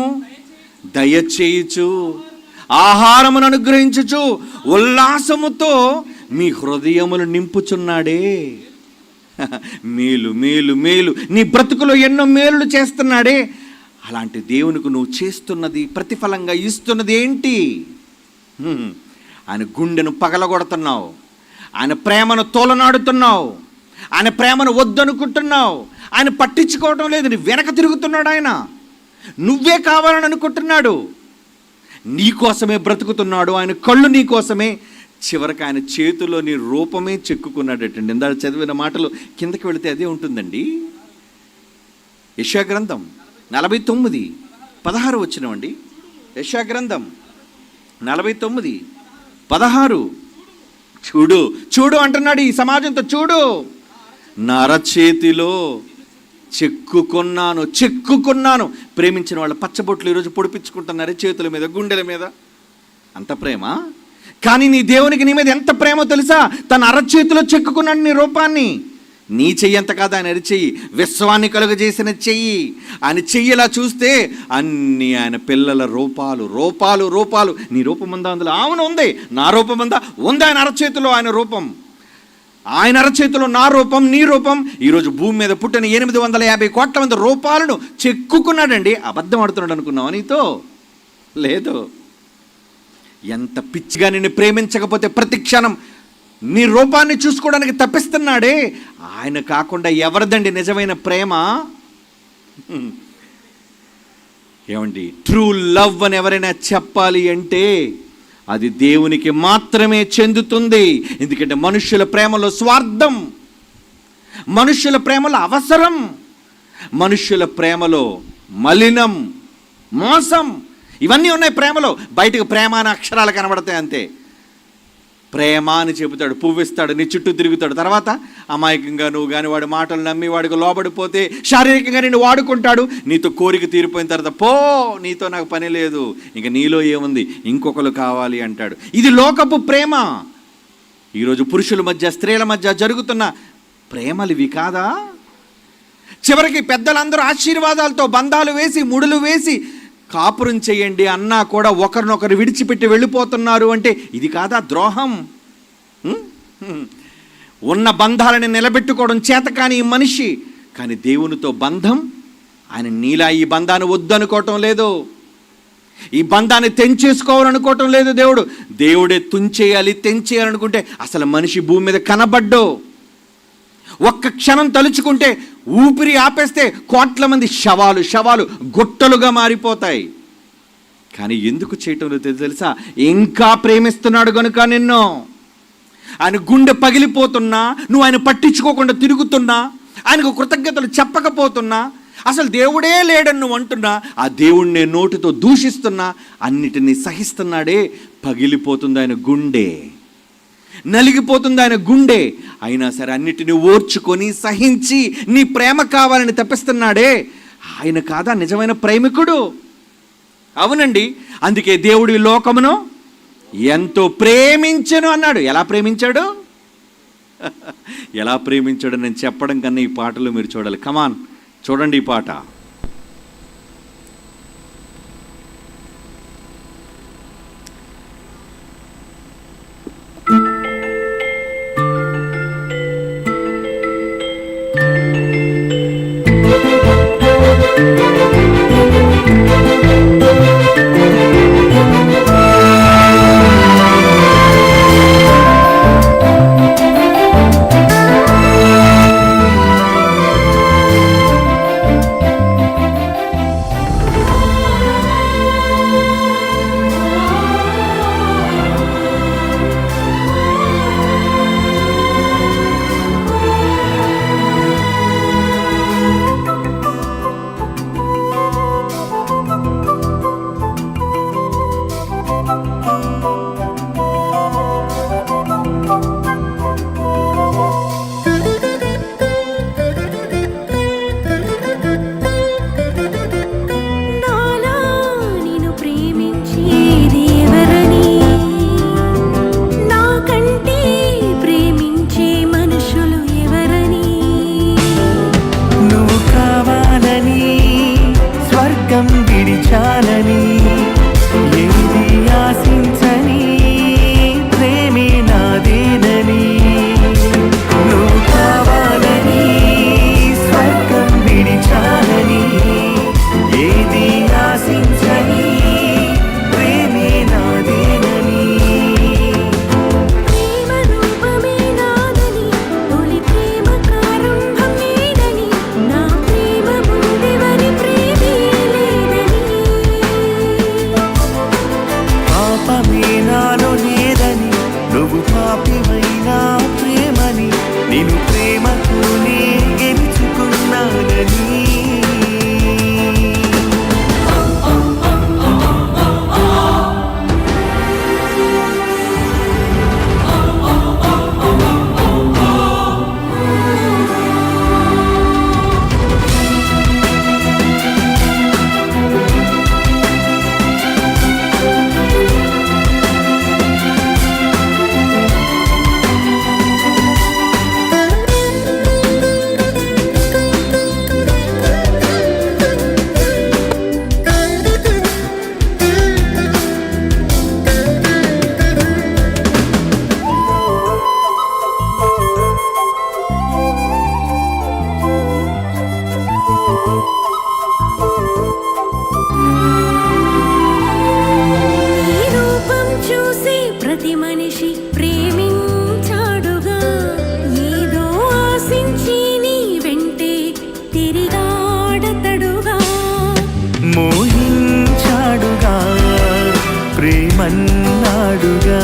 దయచేయుచు ఆహారమును అనుగ్రహించుచు ఉల్లాసముతో మీ హృదయములు నింపుచున్నాడే. మేలు మేలు మేలు, నీ బ్రతుకులో ఎన్నో మేలులు చేస్తున్నాడే. అలాంటి దేవునికి నువ్వు చేస్తున్నది, ప్రతిఫలంగా ఇస్తున్నది ఏంటి? ఆయన గుండెను పగలగొడుతున్నావు, ఆయన ప్రేమను తోలనాడుతున్నావు, ఆయన ప్రేమను వద్దనుకుంటున్నావు, ఆయన పట్టించుకోవడం లేదు, నీ వెనక తిరుగుతున్నాడు. ఆయన నువ్వే కావాలని అనుకుంటున్నాడు, నీ కోసమే బ్రతుకుతున్నాడు. ఆయన కళ్ళు నీ కోసమే. చివరికి ఆయన చేతిలో నీ రూపమే చెక్కుకున్నాడటండి. ఇందాక చదివిన మాటలు కిందకి వెళితే అదే ఉంటుందండి. యెషయా గ్రంథం 49:16 వచ్చినవండి. యెషయా గ్రంథం 49:16. చూడు చూడు అంటున్నాడు ఈ సమాజంతో. చూడు, నా అరచేతిలో చెక్కుకున్నాను. ప్రేమించిన వాళ్ళు పచ్చబొట్లు ఈరోజు పొడిపించుకుంటున్నారు చేతుల మీద, గుండెల మీద. అంత ప్రేమ. కానీ నీ దేవునికి నీ మీద ఎంత ప్రేమో తెలుసా? తన అరచేతిలో చెక్కుకున్నాడు నీ రూపాన్ని. నీ చెయ్యి ఎంత కాదు, ఆయన అరిచెయ్యి, విశ్వాన్ని కలుగజేసిన చెయ్యి. ఆయన చెయ్యిలా చూస్తే అన్ని ఆయన పిల్లల రూపాలు రూపాలు రూపాలు. నీ రూపం ఉందా అందులో? అవును ఉంది. నా రూపం ఉందా? ఉంది. ఆయన అరచేతిలో ఆయన రూపం, ఆయన అరచేతిలో నా రూపం, నీ రూపం. ఈరోజు భూమి మీద పుట్టిన 850 కోట్ల మంది రూపాలను చెక్కుకున్నాడండి. అబద్ధం ఆడుతున్నాడు అనుకున్నావా నీతో? లేదు. ఎంత పిచ్చిగా నిన్ను ప్రేమించకపోతే ప్రతి క్షణం నీ రూపాన్ని చూసుకోవడానికి తప్పిస్తున్నాడే. ఆయన కాకుండా ఎవరిదండి నిజమైన ప్రేమ? ఏమండి, ట్రూ లవ్ అని ఎవరైనా చెప్పాలి అంటే అది దేవునికి మాత్రమే చెందుతుంది. ఎందుకంటే మనుష్యుల ప్రేమలో స్వార్థం, మనుష్యుల ప్రేమలో అవసరం, మనుష్యుల ప్రేమలో మలినం, మోసం, ఇవన్నీ ఉన్నాయి ప్రేమలో. బయటకు ప్రేమ అనే అక్షరాలు కనబడతాయి అంతే. ప్రేమ అని చెబుతాడు, పువ్విస్తాడు, నీ చుట్టూ తిరుగుతాడు. తర్వాత అమాయకంగా నువ్వు కానీ వాడి మాటలు నమ్మి వాడికి లోబడిపోతే శారీరకంగా నిన్ను వాడుకుంటాడు. నీతో కోరిక తీరిపోయిన తర్వాత పో, నీతో నాకు పని లేదు, ఇంక నీలో ఏముంది, ఇంకొకరు కావాలి అంటాడు. ఇది లోకపు ప్రేమ. ఈరోజు పురుషుల మధ్య స్త్రీల మధ్య జరుగుతున్న ప్రేమలు ఇవి కాదా? చివరికి పెద్దలందరూ ఆశీర్వాదాలతో బంధాలు వేసి ముడులు వేసి కాపురం చేయండి అన్నా కూడా ఒకరినొకరు విడిచిపెట్టి వెళ్ళిపోతున్నారు అంటే ఇది కాదా ద్రోహం? ఉన్న బంధాలని నిలబెట్టుకోవడం చేత కానీ ఈ మనిషి, కానీ దేవునితో బంధం, ఆయన నీలా ఈ బంధాన్ని వద్దనుకోవటం లేదు, ఈ బంధాన్ని తెంచేసుకోవాలనుకోవటం లేదు. దేవుడే తుంచేయాలి, తెంచేయాలనుకుంటే అసలు మనిషి భూమి మీద కనబడ్డు. ఒక్క క్షణం తలుచుకుంటే, ఊపిరి ఆపేస్తే కోట్ల మంది శవాలు శవాలు గుట్టలుగా మారిపోతాయి. కానీ ఎందుకు చేయటం లేదు తెలుసా? ఇంకా ప్రేమిస్తున్నాడు కనుక నిన్ను. ఆయన గుండె పగిలిపోతున్నా, నువ్వు ఆయన పట్టించుకోకుండా తిరుగుతున్నా, ఆయనకు కృతజ్ఞతలు చెప్పకపోతున్నా, అసలు దేవుడే లేడని నువ్వు అంటున్నా, ఆ దేవుణ్ణి నోటితో దూషిస్తున్నా, అన్నిటినీ సహిస్తున్నాడే. పగిలిపోతుంది ఆయన గుండె, నలిగిపోతుంది ఆయన గుండె. అయినా సరే అన్నిటిని ఓర్చుకొని సహించి నీ ప్రేమ కావాలని తప్పిస్తున్నాడే. ఆయన కాదా నిజమైన ప్రేమికుడు? అవునండి. అందుకే దేవుడు ఈ లోకమును ఎంతో ప్రేమించెను అన్నాడు. ఎలా ప్రేమించాడు? ఎలా ప్రేమించాడు నేను చెప్పడం కన్నా ఈ పాటలో మీరు చూడాలి. కమాన్, చూడండి ఈ పాట. అన్నాడుగా,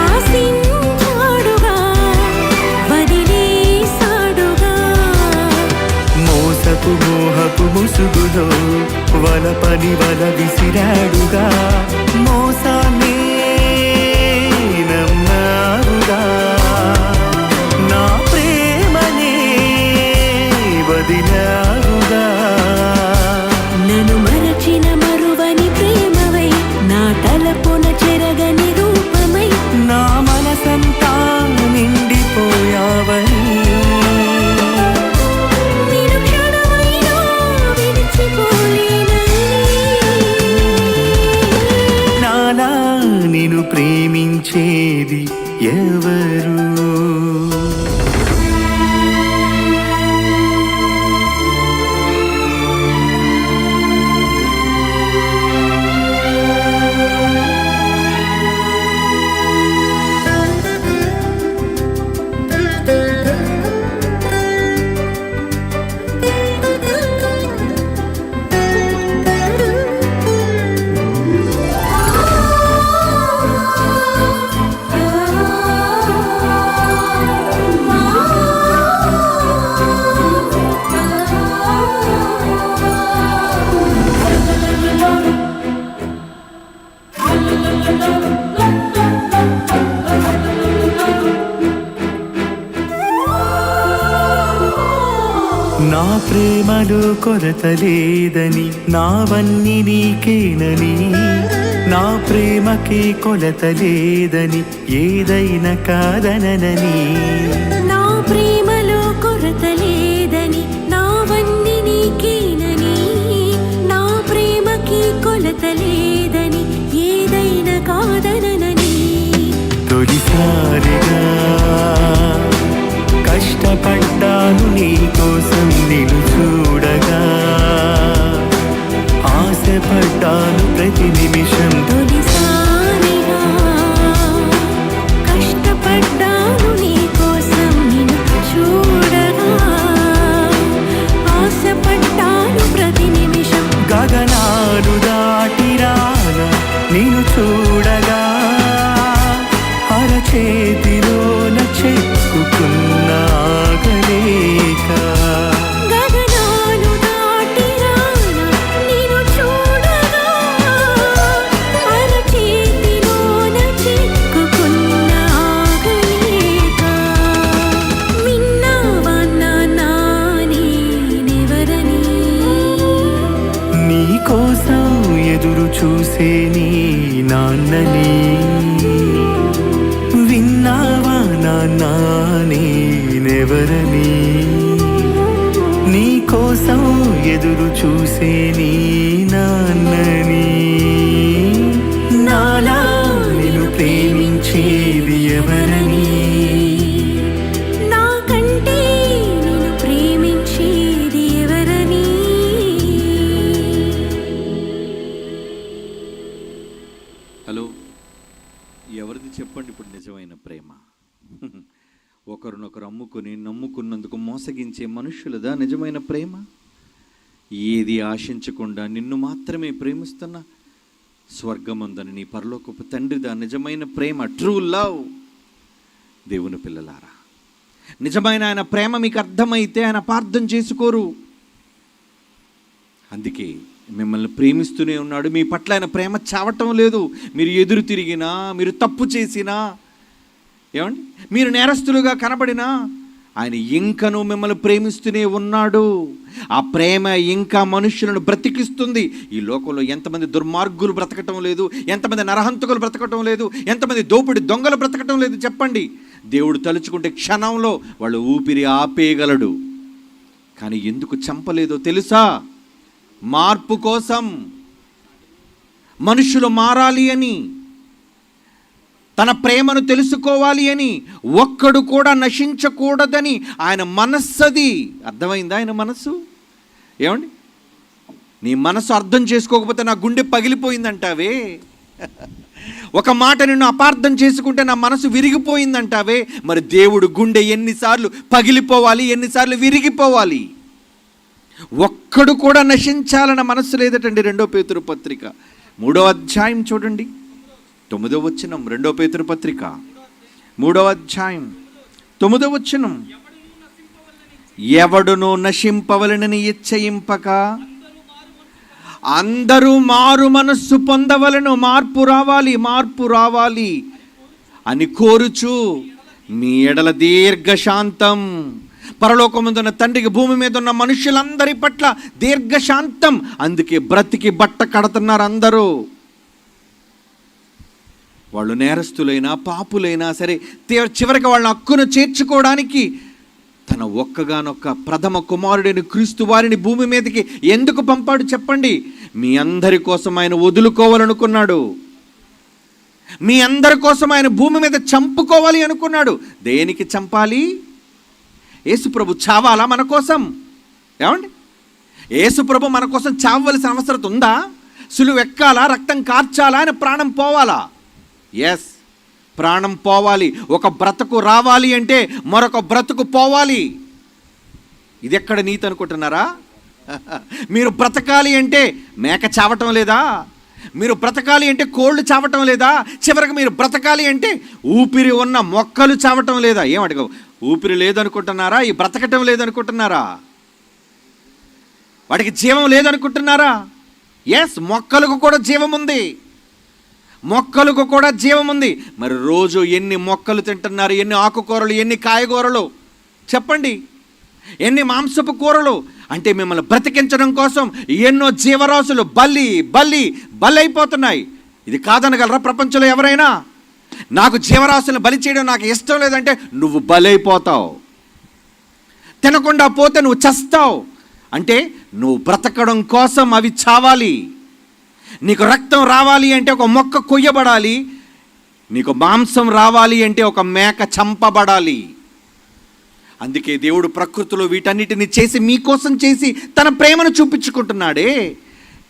ఆశించాడుగా, వదిలేసాడుగా. మోసపు మోహపు ముసుగులో వలపని వల విసిరాడుగా, మోసాన్ని నమ్మావుగా, నా ప్రేమనే వదిలావుగా. నన్ను మరచిన మరువని ప్రేమవై, నా తలపున చెరగని రూపమై, నా మనసంతా నిండిపోయావని, నేను క్షణమైనా విడిచిపోలేనని. నాలా నిన్ను ప్రేమించేది ఎవరు? నా ప్రేమలో కొరత లేదని, నావన్నీ నీకేనని, నా ప్రేమకే కొలత లేదని, ఏదైనా కాదనని. నా ప్రేమలో కొరత లేదని, నావన్నీ నీకేనని, నా ప్రేమకి కొలత లేదని, ఏదైనా కాదనని. తొలిసారిగా కష్టపడ్డాను నీ కోసం నిన్ను చూడగా, ఆశపడ్డాను ప్రతి నిమిషం. తొలిసారిగా కష్టపడ్డాను నీ కోసం నిన్ను చూడగా, ఆశపడ్డాను ప్రతి నిమిషం. గగనాలు దాటి రానా నిన్ను చూడగా, అరచేతిలోన చెక్కుకున్న ఆగలేక. గగనాలు దాటి రానా నిన్ను చూడగా, అరచేతిలోన చిక్కుకున్న ఆగలేక. విన్నావా నాన్నా నేనెవరని, నీ కోసం ఎదురు చూసే నీ నాన్నని. విన్నావా నాన్న నేనెవరని, నీ కోసం ఎదురు చూసే నీ నాన్నని. నాలా నిన్ను ప్రేమించేది ఎవరని, నాకంటే నిన్ను ప్రేమించేది ఎవరని. హలో, ఎవరిది చెప్పండి ఇప్పుడు నిజమైన ప్రేమ? ఒకరినొకరు అమ్ముకుని నమ్ముకున్నందుకు మోసగించే మనుషులదా నిజమైన ప్రేమ? ఏది ఆశించకుండా నిన్ను మాత్రమే ప్రేమిస్తున్న స్వర్గమందని నీ పరలోకపు తండ్రిదా నిజమైన ప్రేమ? True love. దేవుని పిల్లలారా, నిజమైన ఆయన ప్రేమ మీకు అర్థమైతే ఆయన అపార్థం చేసుకోరు. అందుకే మిమ్మల్ని ప్రేమిస్తూనే ఉన్నాడు. మీ పట్ల ఆయన ప్రేమ చావటం లేదు. మీరు ఎదురు తిరిగినా, మీరు తప్పు చేసినా, ఏమండి, మీరు నేరస్తులుగా కనబడినా ఆయన ఇంకనూ మిమ్మల్ని ప్రేమిస్తూనే ఉన్నాడు. ఆ ప్రేమ ఇంకా మనుషులను బ్రతికిస్తుంది. ఈ లోకంలో ఎంతమంది దుర్మార్గులు బ్రతకటం లేదు, ఎంతమంది నరహంతకులు బ్రతకటం లేదు, ఎంతమంది దోపిడి దొంగలు బ్రతకటం లేదు చెప్పండి. దేవుడు తలుచుకుంటే క్షణంలో వాళ్ళు ఊపిరి ఆపేయగలడు. కానీ ఎందుకు చంపలేదో తెలుసా? మార్పు కోసం, మనుషులు మారాలి అని, తన ప్రేమను తెలుసుకోవాలి అని, ఒక్కడు కూడా నశించకూడదని ఆయన మనస్సది. అర్థమైందా ఆయన మనస్సు? ఏమండి, నీ మనసు అర్థం చేసుకోకపోతే నా గుండె పగిలిపోయిందంటావే. ఒక మాట నిన్ను అపార్థం చేసుకుంటే నా మనసు విరిగిపోయిందంటావే. మరి దేవుడు గుండె ఎన్నిసార్లు పగిలిపోవాలి, ఎన్నిసార్లు విరిగిపోవాలి? ఒక్కడు కూడా నశించాలన్న మనస్సు లేదటండి. 2 పేతురు పత్రిక 3వ అధ్యాయం చూడండి. 9వ వచనం, 2 పేతురు పత్రిక 3వ అధ్యాయం 9వ వచనం. ఎవడును నశింపవలనని ఇచ్చయింపక అందరూ మారు మనస్సు పొందవలను, మార్పు రావాలి అని కోరుచు మీ ఎడల దీర్ఘశాంతం. పరలోకముందున్న తండ్రికి భూమి మీద ఉన్న మనుషులందరి పట్ల దీర్ఘశాంతం. అందుకే బ్రతికి బట్ట కడుతున్నారు అందరూ. వాళ్ళు నేరస్తులైనా పాపులైనా సరే చివరికి వాళ్ళ హక్కును చేర్చుకోవడానికి తన ఒక్కగానొక్క ప్రథమ కుమారుడైన క్రీస్తు వారిని భూమి మీదకి ఎందుకు పంపాడు చెప్పండి? మీ అందరి కోసం ఆయన వదులుకోవాలనుకున్నాడు. మీ అందరి కోసం ఆయన భూమి మీద చంపుకోవాలి అనుకున్నాడు. దేనికి చంపాలి? యేసుప్రభు చావాలా మన కోసం? ఏమండి, యేసుప్రభు మన కోసం చావవలసిన అవసరం ఉందా? సులువు ఎక్కాలా? రక్తం కార్చాలా? ఆయన ప్రాణం పోవాలా? ఎస్, ప్రాణం పోవాలి. ఒక బ్రతుకు రావాలి అంటే మరొక బ్రతుకు పోవాలి. ఇది ఎక్కడ నీతి అనుకుంటున్నారా? మీరు బ్రతకాలి అంటే మేక చావటం లేదా? మీరు బ్రతకాలి అంటే కోళ్ళు చావటం లేదా? చివరికి మీరు బ్రతకాలి అంటే ఊపిరి ఉన్న మొక్కలు చావటం లేదా? ఏమడగవు, ఊపిరి లేదనుకుంటున్నారా? ఈ బ్రతకటం లేదనుకుంటున్నారా? వాటికి జీవం లేదనుకుంటున్నారా? ఎస్, మొక్కలకు కూడా జీవం ఉంది. మొక్కలకు కూడా జీవం ఉంది. మరి రోజు ఎన్ని మొక్కలు తింటున్నారు? ఎన్ని ఆకుకూరలు, ఎన్ని కాయగూరలు చెప్పండి? ఎన్ని మాంసపు కూరలు? అంటే మిమ్మల్ని బ్రతికించడం కోసం ఎన్నో జీవరాశులు బలైపోతున్నాయి. ఇది కాదనగలరా ప్రపంచంలో ఎవరైనా? నాకు జీవరాశులను బలి చేయడం నాకు ఇష్టం లేదంటే నువ్వు బలైపోతావు. తినకుండా పోతే నువ్వు చస్తావు. అంటే నువ్వు బ్రతకడం కోసం అవి చావాలి. నీకు రక్తం రావాలి అంటే ఒక మొక్క కొయ్యబడాలి. నీకు మాంసం రావాలి అంటే ఒక మేక చంపబడాలి. అందుకే దేవుడు ప్రకృతిలో వీటన్నిటిని చేసి మీకోసం చేసి తన ప్రేమను చూపించుకుంటున్నాడే.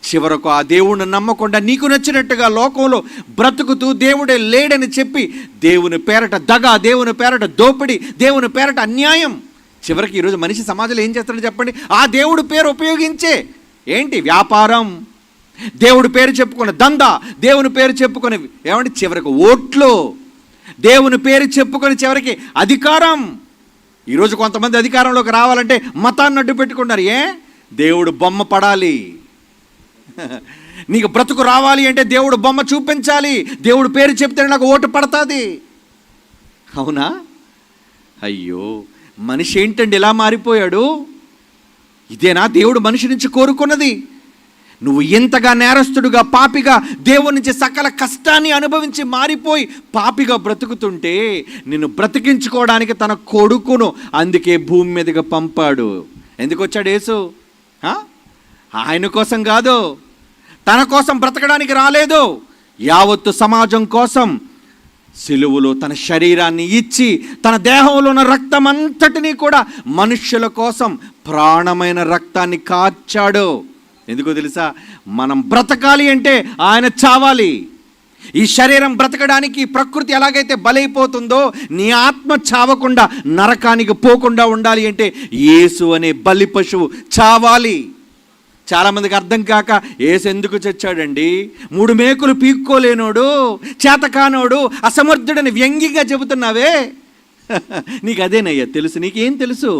చివరకు ఆ దేవుణ్ణి నమ్మకుండా నీకు నచ్చినట్టుగా లోకంలో బ్రతుకుతూ దేవుడే లేడని చెప్పి దేవుని పేరట దగ, దేవుని పేరట దోపిడి, దేవుని పేరట అన్యాయం. చివరికి ఈరోజు మనిషి సమాజంలో ఏం చేస్తాడో చెప్పండి? ఆ దేవుడి పేరు ఉపయోగించే ఏంటి వ్యాపారం, దేవుడి పేరు చెప్పుకుని దందా, దేవుని పేరు చెప్పుకొని ఏమంటే చివరికి ఓట్లు, దేవుని పేరు చెప్పుకొని చివరికి అధికారం. ఈరోజు కొంతమంది అధికారంలోకి రావాలంటే మతాన్ని అడ్డు పెట్టుకున్నారు. దేవుడు బొమ్మ పడాలి. నీకు బ్రతుకు రావాలి అంటే దేవుడు బొమ్మ చూపించాలి. దేవుడు పేరు చెప్తే నాకు ఓటు పడుతుంది. అవునా? అయ్యో, మనిషి ఏంటండి ఇలా మారిపోయాడు? ఇదేనా దేవుడు మనిషి నుంచి కోరుకున్నది? నువ్వు ఎంతగా నేరస్తుడుగా పాపిగా దేవుని నుంచి సకల కష్టాన్ని అనుభవించి మారిపోయి పాపిగా బ్రతుకుతుంటే నిన్ను బ్రతికించుకోవడానికి తన కొడుకును అందుకే భూమి మీదగా పంపాడు. ఎందుకు వచ్చాడు యేసు? ఆయన కోసం కాదు, తన కోసం బ్రతకడానికి రాలేదు. యావత్తు సమాజం కోసం సిలువలో తన శరీరాన్ని ఇచ్చి తన దేహంలో ఉన్న రక్తం అంతటినీ కూడా మనుష్యుల కోసం ప్రాణమైన రక్తాన్ని కార్చాడు. ఎందుకో తెలుసా? మనం బ్రతకాలి అంటే ఆయన చావాలి. ఈ శరీరం బ్రతకడానికి ప్రకృతి ఎలాగైతే బలైపోతుందో నీ ఆత్మ చావకుండా నరకానికి పోకుండా ఉండాలి అంటే యేసు అనే బలి పశువు చావాలి. చాలామందికి అర్థం కాక యేసు ఎందుకు చచ్చాడండి? 3 మేకులు పీక్కోలేనోడు, చేతకానోడు, అసమర్థుడని వ్యంగ్యంగా చెబుతున్నావే. నీకు అదేనయ్యా తెలుసు. నీకేం తెలుసు?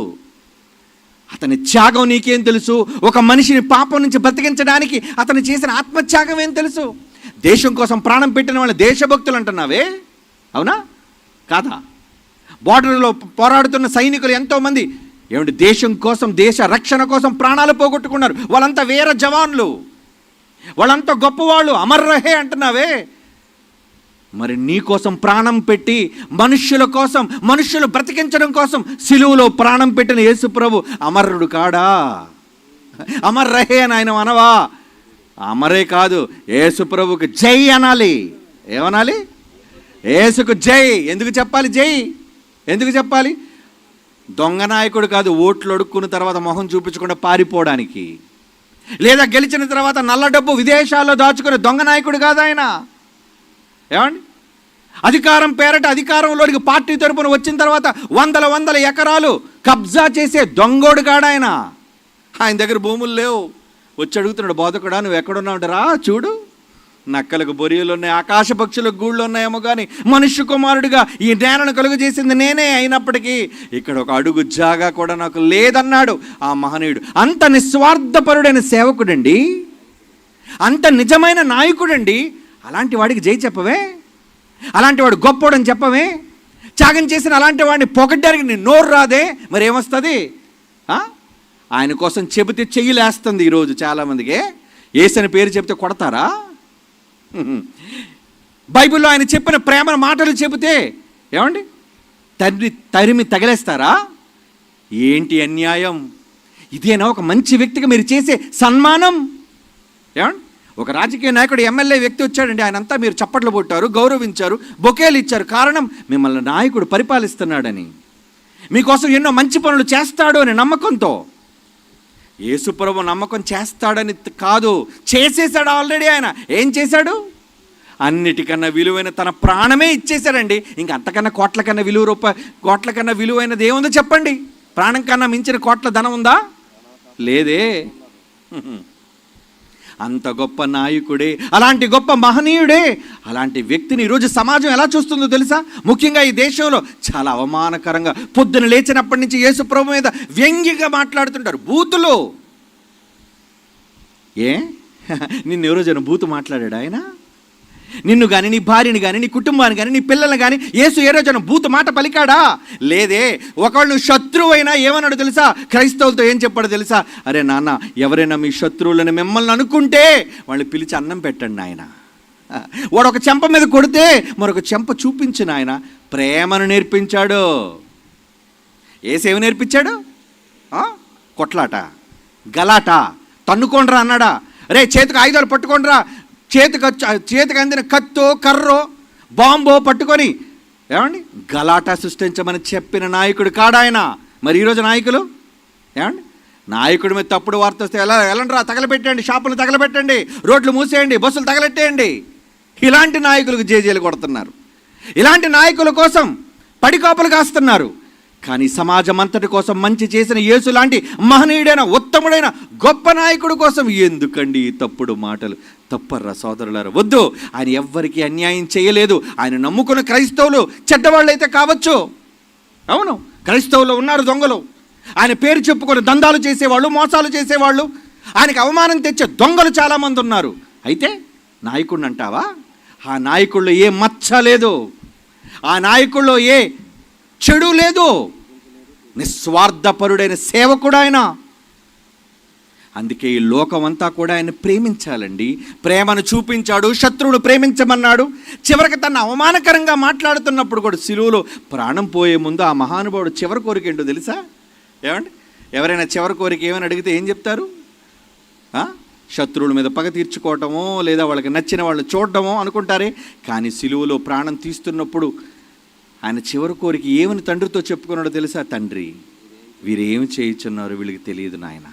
అతని త్యాగం నీకేం తెలుసు? ఒక మనిషిని పాపం నుంచి బ్రతికించడానికి అతను చేసిన ఆత్మత్యాగం ఏం తెలుసు? దేశం కోసం ప్రాణం పెట్టిన వాళ్ళు దేశభక్తులు అంటున్నావే, అవునా కాదా? బోర్డర్లో పోరాడుతున్న సైనికులు ఎంతోమంది ఏమంటే దేశం కోసం, దేశ రక్షణ కోసం ప్రాణాలు పోగొట్టుకున్నారు. వాళ్ళంతా వీర జవాన్లు, వాళ్ళంతా గొప్పవాళ్ళు, అమర్ రహే అంటున్నావే. మరి నీ కోసం ప్రాణం పెట్టి మనుష్యుల కోసం, మనుష్యులు బ్రతికించడం కోసం సిలువలో ప్రాణం పెట్టిన యేసు ప్రభు అమరుడు కాడా? అమర్ రహే అని ఆయన అనవా? అమరే కాదు, యేసు ప్రభుకి జై అనాలి. ఏమనాలి? యేసుకు జై. ఎందుకు చెప్పాలి జై? ఎందుకు చెప్పాలి? దొంగ నాయకుడు కాదు, ఓట్లు అడుక్కున్న తర్వాత మొహం చూపించకుండా పారిపోవడానికి, లేదా గెలిచిన తర్వాత నల్ల డబ్బు విదేశాల్లో దాచుకునే దొంగ నాయకుడు కాదు ఆయన. ఏమండి? అధికారం పేరట అధికారంలోనికి పార్టీ తరపున వచ్చిన తర్వాత వందల ఎకరాలు కబ్జా చేసే దొంగోడు కాడు ఆయన. ఆయన దగ్గర భూములు లేవు. వచ్చి అడుగుతున్నాడు, బోధకుడా నువ్వు ఎక్కడున్నావురా చూడు, నక్కలకు బొరియలు ఉన్నాయి, ఆకాశ పక్షులకు గూళ్ళు ఉన్నాయేమో కానీ మనుష్య కుమారుడిగా ఈ నేలను కలుగు చేసింది నేనే అయినప్పటికీ ఇక్కడ ఒక అడుగు జాగా కూడా నాకు లేదన్నాడు ఆ మహనీయుడు. అంత నిస్వార్థపరుడైన సేవకుడండి, అంత నిజమైన నాయకుడండి. అలాంటి వాడికి జై చెప్పవే? అలాంటి వాడు గొప్పోడని చెప్పవే? త్యాగం చేసిన అలాంటి వాడిని పొగడ్డానికి నీ నోరు రాదే? మరి ఏమొస్తుంది? ఆయన కోసం చెబితే చెయ్యిలేస్తుంది ఈరోజు చాలామందికి. యేసని పేరు చెబితే కొడతారా? బైబిల్లో ఆయన చెప్పిన ప్రేమ మాటలు చెబితే ఏమండి తరిమి తగిలేస్తారా? ఏంటి అన్యాయం! ఇదేనా ఒక మంచి వ్యక్తికి మీరు చేసే సన్మానం? ఏమండి, ఒక రాజకీయ నాయకుడు ఎమ్మెల్యే వ్యక్తి వచ్చాడండి, ఆయనంతా మీరు చప్పట్లు కొట్టారు, గౌరవించారు, బొకేలు ఇచ్చారు. కారణం మిమ్మల్ని నాయకుడు పరిపాలిస్తున్నాడని, మీకోసం ఎన్నో మంచి పనులు చేస్తాడు అని నమ్మకంతో. యేసుప్రభు నమ్మకం చేస్తాడని కాదు, చేసేసాడు ఆల్రెడీ. ఆయన ఏం చేశాడు? అన్నిటికన్నా విలువైన తన ప్రాణమే ఇచ్చేశాడండి. ఇంకా అంతకన్నా కోట్ల కన్నా విలువైనది ఏముందో చెప్పండి? ప్రాణం కన్నా మించిన కోట్ల ధనం ఉందా? లేదే. అంత గొప్ప నాయకుడే, అలాంటి గొప్ప మహనీయుడే, అలాంటి వ్యక్తిని ఈరోజు సమాజం ఎలా చూస్తుందో తెలుసా? ముఖ్యంగా ఈ దేశంలో చాలా అవమానకరంగా పొద్దున లేచినప్పటి నుంచి యేసు ప్రభు మీద వ్యంగ్యంగా మాట్లాడుతుంటారు. బూతులు. నిన్ను ఎవరో జన బూతు మాట్లాడాడు ఆయన? నిన్ను కానీ, నీ భార్యని కానీ, నీ కుటుంబాన్ని కానీ, నీ పిల్లల్ని కానీ యేసు ఏ రోజున బూతు మాట పలికాడా? లేదే. ఒకళ్ళు శత్రువు అయినా ఏమన్నాడు తెలుసా? క్రైస్తవులతో ఏం చెప్పాడు తెలుసా? అరే నాన్న, ఎవరైనా మీ శత్రువులను మిమ్మల్ని అనుకుంటే వాళ్ళు పిలిచి అన్నం పెట్టండి నాయన. వాడు ఒక చెంప మీద కొడితే మరొక చెంప చూపించిన ఆయన ప్రేమను నేర్పించాడు. ఏసేవి నేర్పించాడు? కొట్లాట, గలాట, తన్నుకోండ్రా అన్నాడా? రే చేతికి ఆయుధాలు పట్టుకోండ్రా, చేతికి అందిన కత్తో కర్రో బాంబో పట్టుకొని ఏమండి గలాటా సృష్టించమని చెప్పిన నాయకుడు కాడాయన. మరి ఈరోజు నాయకులు ఏమండి, నాయకుడి మీద తప్పుడు వార్త వస్తే వెళ్ళండి రా, తగలబెట్టండి, షాపులు తగలబెట్టండి, రోడ్లు మూసేయండి, బస్సులు తగలెట్టేయండి. ఇలాంటి నాయకులకు జేజేలు కొడుతున్నారు. ఇలాంటి నాయకుల కోసం పడికాపులు కాస్తున్నారు. కానీ సమాజం అంతటి కోసం మంచి చేసిన యేసు లాంటి మహనీయుడైన, ఉత్తముడైన గొప్ప నాయకుడు కోసం ఎందుకండి తప్పుడు మాటలు? తప్పర్రా సోదరులారా, వద్దు. ఆయన ఎవ్వరికీ అన్యాయం చేయలేదు. ఆయన నమ్ముకున్న క్రైస్తవులు చెడ్డవాళ్ళు అయితే కావచ్చు, అవును, క్రైస్తవులు ఉన్నారు దొంగలు. ఆయన పేరు చెప్పుకొని దందాలు చేసేవాళ్ళు, మోసాలు చేసేవాళ్ళు, ఆయనకు అవమానం తెచ్చే దొంగలు చాలామంది ఉన్నారు. అయితే నాయకుడిని అంటావా? ఆ నాయకుల్లో ఏ మచ్చ లేదు, ఆ నాయకుల్లో ఏ చెడు లేదు. నిస్వార్థపరుడైన సేవకుడు ఆయన. అందుకే ఈ లోకమంతా కూడా ఆయన ప్రేమించాలండి. ప్రేమను చూపించాడు, శత్రువును ప్రేమించమన్నాడు. చివరికి తన అవమానకరంగా మాట్లాడుతున్నప్పుడు కూడా సిలువలో ప్రాణం పోయే ముందు ఆ మహానుభావుడు చివరి కోరిక ఏంటో తెలుసా? ఏమండి, ఎవరైనా చివరి కోరిక ఏమని అడిగితే ఏం చెప్తారు? శత్రువుల మీద పగ తీర్చుకోవటమో, లేదా వాళ్ళకి నచ్చిన వాళ్ళు చూడటమో అనుకుంటారే. కానీ సిలువలో ప్రాణం తీస్తున్నప్పుడు ఆయన చివరి కోరిక ఏమని తండ్రితో చెప్పుకున్నాడో తెలుసా? తండ్రి, వీరేమి చేయించున్నారు, వీళ్ళకి తెలియదు నాయన,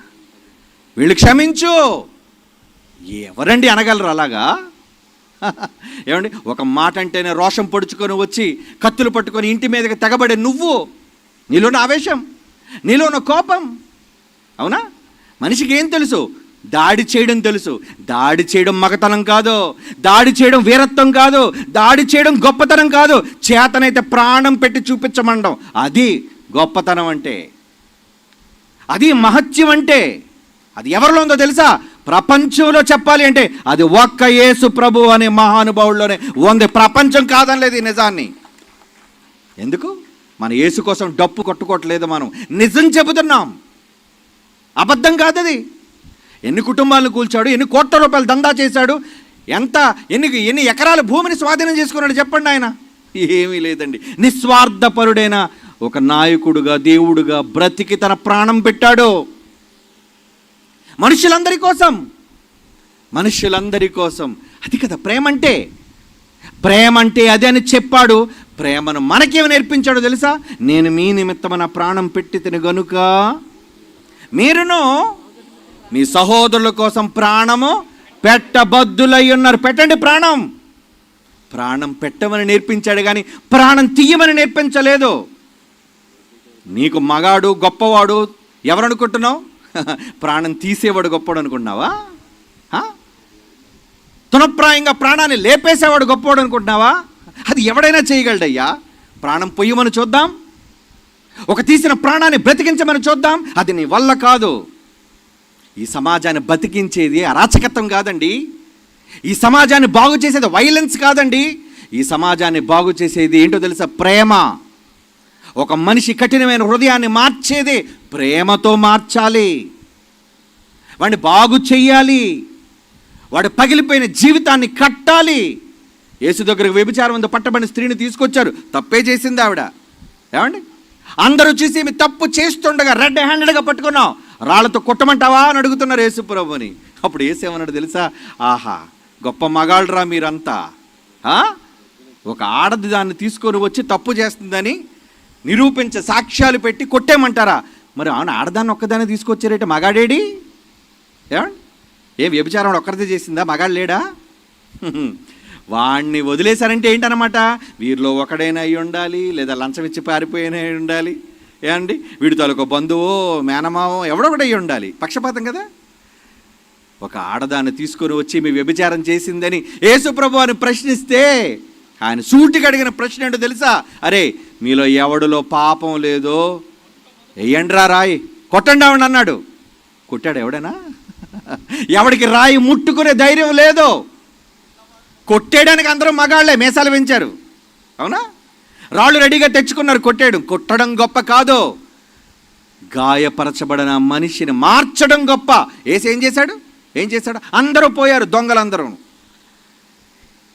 వీళ్ళు క్షమించు. ఎవరండి అనగలరు అలాగా? ఏమండి, ఒక మాట అంటేనే రోషం పొడుచుకొని వచ్చి కత్తులు పట్టుకొని ఇంటి మీదకి తెగబడే నువ్వు, నీలోన ఆవేశం, నీలోన కోపం, అవునా? మనిషికి ఏం తెలుసు? దాడి చేయడం తెలుసు. దాడి చేయడం మగతనం కాదు, దాడి చేయడం వీరత్వం కాదు, దాడి చేయడం గొప్పతనం కాదు. చేతనైతే ప్రాణం పెట్టి చూపించమండం, అది గొప్పతనం అంటే, అది మహత్యం అంటే. అది ఎవరిలో ఉందో తెలుసా? ప్రపంచంలో చెప్పాలి అంటే అది ఒక్క యేసు ప్రభు అనే మహానుభావుల్లోనే ఉంది. ప్రపంచం కాదనలేదు ఈ నిజాన్ని. ఎందుకు? మన యేసు కోసం డప్పు కొట్టుకోవట్లేదు, మనం నిజం చెబుతున్నాం, అబద్ధం కాదు అది. ఎన్ని కుటుంబాలను కూల్చాడు, ఎన్ని కోట్ల రూపాయలు దందా చేశాడు, ఎన్ని ఎకరాల భూమిని స్వాధీనం చేసుకున్నాడు చెప్పండి ఆయన? ఏమీ లేదండి. నిస్వార్థపరుడైన ఒక నాయకుడుగా, దేవుడుగా బ్రతికి తన ప్రాణం పెట్టాడు మనుషులందరి కోసం. అది కదా ప్రేమ అంటే. ప్రేమ అంటే అదే అని చెప్పాడు. ప్రేమను మనకేమి నేర్పించాడో తెలుసా? నేను మీ నిమిత్తం నా ప్రాణం పెట్టి తిని గనుక మీరును మీ సహోదరుల కోసం ప్రాణము పెట్టబద్దులై ఉన్నారు. పెట్టండి ప్రాణం. ప్రాణం పెట్టమని నేర్పించాడు కానీ ప్రాణం తీయమని నేర్పించలేదు. నీకు మగాడు గొప్పవాడు ఎవరనుకుంటున్నావు? ప్రాణం తీసేవాడు గొప్పవాడు అనుకుంటున్నావా? తునప్రాయంగా ప్రాణాన్ని లేపేసేవాడు గొప్పవాడు అనుకుంటున్నావా? అది ఎవడైనా చేయగలడయ్యా. ప్రాణం పొయ్యమని చూద్దాం, ఒక తీసిన ప్రాణాన్ని బ్రతికించమని చూద్దాం. అది నీ వల్ల కాదు. ఈ సమాజాన్ని బతికించేది అరాచకత్వం కాదండి. ఈ సమాజాన్ని బాగు చేసేది వైలెన్స్ కాదండి. ఈ సమాజాన్ని బాగు చేసేది ఏంటో తెలుసా? ప్రేమ. ఒక మనిషి కఠినమైన హృదయాన్ని మార్చేది ప్రేమతో మార్చాలి. వాడిని బాగు చెయ్యాలి. వాడు పగిలిపోయిన జీవితాన్ని కట్టాలి. యేసు దగ్గరకు వ్యభిచారం ముందు పట్టబడిన స్త్రీని తీసుకొచ్చారు. తప్పే చేసింది ఆవిడ. ఏమండి, అందరూ చూసి మీ తప్పు చేస్తుండగా రెడ్ హ్యాండెడ్గా పట్టుకున్నావు, రాళ్లతో కొట్టమంటావా అని అడుగుతున్నారు యేసు ప్రభుని. అప్పుడు యేసు ఏమన్నాడు తెలుసా? ఆహా, గొప్ప మగాళ్ళరా మీరంతా. ఒక ఆడది దాన్ని తీసుకొని వచ్చి తప్పు చేస్తుందని నిరూపించే సాక్ష్యాలు పెట్టి కొట్టేమంటారా? మరి అవును, ఆడదాన్ని ఒక్కదాన్ని తీసుకొచ్చారేంటి? మగాడేడి? ఏమండి, ఏ వ్యభిచారం ఒక్కరిదే చేసిందా? మగాడు లేడా? వాణ్ణి వదిలేశారంటే ఏంటన్నమాట? వీరిలో ఒకడైనా అయి ఉండాలి, లేదా లంచం ఇచ్చి పారిపోయిన అయి ఉండాలి. ఏమండి, వీడి తాలూకు బంధువో మేనమావో ఎవడొకటి అయి ఉండాలి. పక్షపాతం కదా. ఒక ఆడదాన్ని తీసుకొని వచ్చి మీ వ్యభిచారం చేసిందని యేసు ప్రభు అని ప్రశ్నిస్తే ఆయన సూటికి అడిగిన ప్రశ్న ఏంటో తెలుసా? అరే, మీలో ఎవడిలో పాపం లేదో వెయ్యండ్రా రాయి, కొట్టండి ఆవిడ అన్నాడు. కొట్టాడు ఎవడైనా? ఎవడికి రాయి ముట్టుకునే ధైర్యం లేదో కొట్టేయడానికి అందరూ మగాళ్లే మేసాలు పెంచారు. అవునా? రాళ్ళు రెడీగా తెచ్చుకున్నారు. కొట్టడం గొప్ప కాదు, గాయపరచబడిన మనిషిని మార్చడం గొప్ప. యేసు ఏం చేశాడు? అందరూ పోయారు, దొంగలందరూ.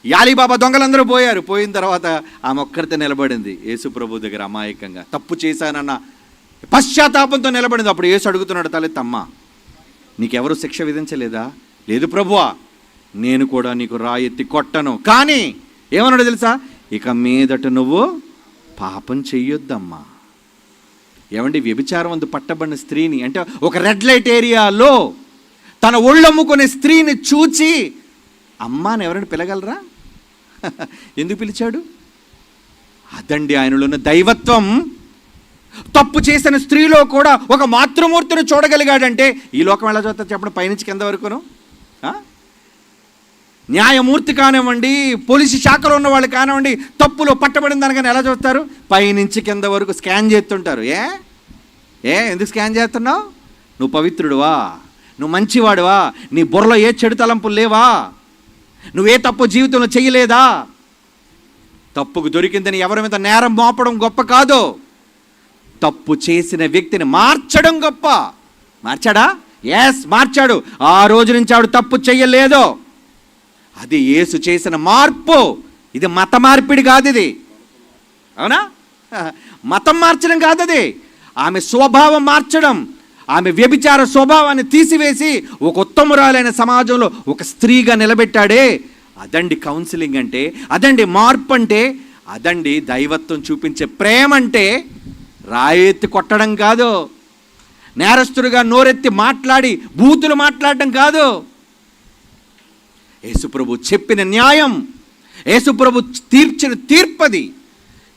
యాలీబాబా దొంగలందరూ పోయారు. పోయిన తర్వాత ఆమె ఒక్కరితో నిలబడింది యేసు ప్రభు దగ్గర అమాయకంగా. తప్పు చేశానన్న పశ్చాత్తాపంతో నిలబడింది. అప్పుడు యేసు అడుగుతున్నాడు తలెత్తమ్మ, నీకెవరు శిక్ష విధించలేదా? లేదు ప్రభువా, నేను కూడా నీకు రాయెత్తి కొట్టను. కానీ ఏమన్నాడు తెలుసా? ఇక మీదట నువ్వు పాపం చెయ్యొద్దమ్మా. ఏమండి, వ్యభిచారం అందు పట్టబడిన స్త్రీని, అంటే ఒక రెడ్ లైట్ ఏరియాలో తన ఒళ్ళమ్ముకునే స్త్రీని చూచి అమ్మా అని ఎవరైనా పిలగలరా? ఎందుకు పిలిచాడు? అదండి ఆయనలో ఉన్న దైవత్వం. తప్పు చేసిన స్త్రీలో కూడా ఒక మాతృమూర్తిని చూడగలిగాడంటే ఈ లోకం ఎలా చూస్తారు చెప్పండి? పైనుంచి కింద వరకును. న్యాయమూర్తి కానివ్వండి, పోలీసు శాఖలో ఉన్న వాళ్ళు కానివ్వండి, తప్పులో పట్టబడిన దానికని ఎలా చూస్తారు? పైనుంచి కింద వరకు స్కాన్ చేస్తుంటారు. ఎందుకు స్కాన్ చేస్తున్నావు? నువ్వు పవిత్రుడువా? నువ్వు మంచివాడువా? నీ బుర్రలో ఏ చెడు తలంపులు లేవా? నువ్వే తప్పు జీవితంలో చెయ్యలేదా? తప్పుకు దొరికిందని ఎవరి మీద నేరం మోపడం గొప్ప కాదు, తప్పు చేసిన వ్యక్తిని మార్చడం గొప్ప. మార్చాడా? ఎస్, మార్చాడు. ఆ రోజు నుంచి ఆవిడ తప్పు చెయ్యలేదు. అది యేసు చేసిన మార్పు. ఇది మత మార్పిడి కాదు. ఇది అవునా? మతం మార్చడం కాదు, అది ఆమె స్వభావం మార్చడం. ఆమె వ్యభిచార స్వభావాన్ని తీసివేసి ఒక ఉత్తమురాలైన సమాజంలో ఒక స్త్రీగా నిలబెట్టాడే. అదండి కౌన్సిలింగ్ అంటే, అదండి మార్పు అంటే, అదండి దైవత్వం చూపించే ప్రేమ అంటే. రాయెత్తి కొట్టడం కాదు, నేరస్తుడిగా నోరెత్తి మాట్లాడి బూతులు మాట్లాడడం కాదు. యేసుప్రభు చెప్పిన న్యాయం, యేసుప్రభు తీర్చిన తీర్పది.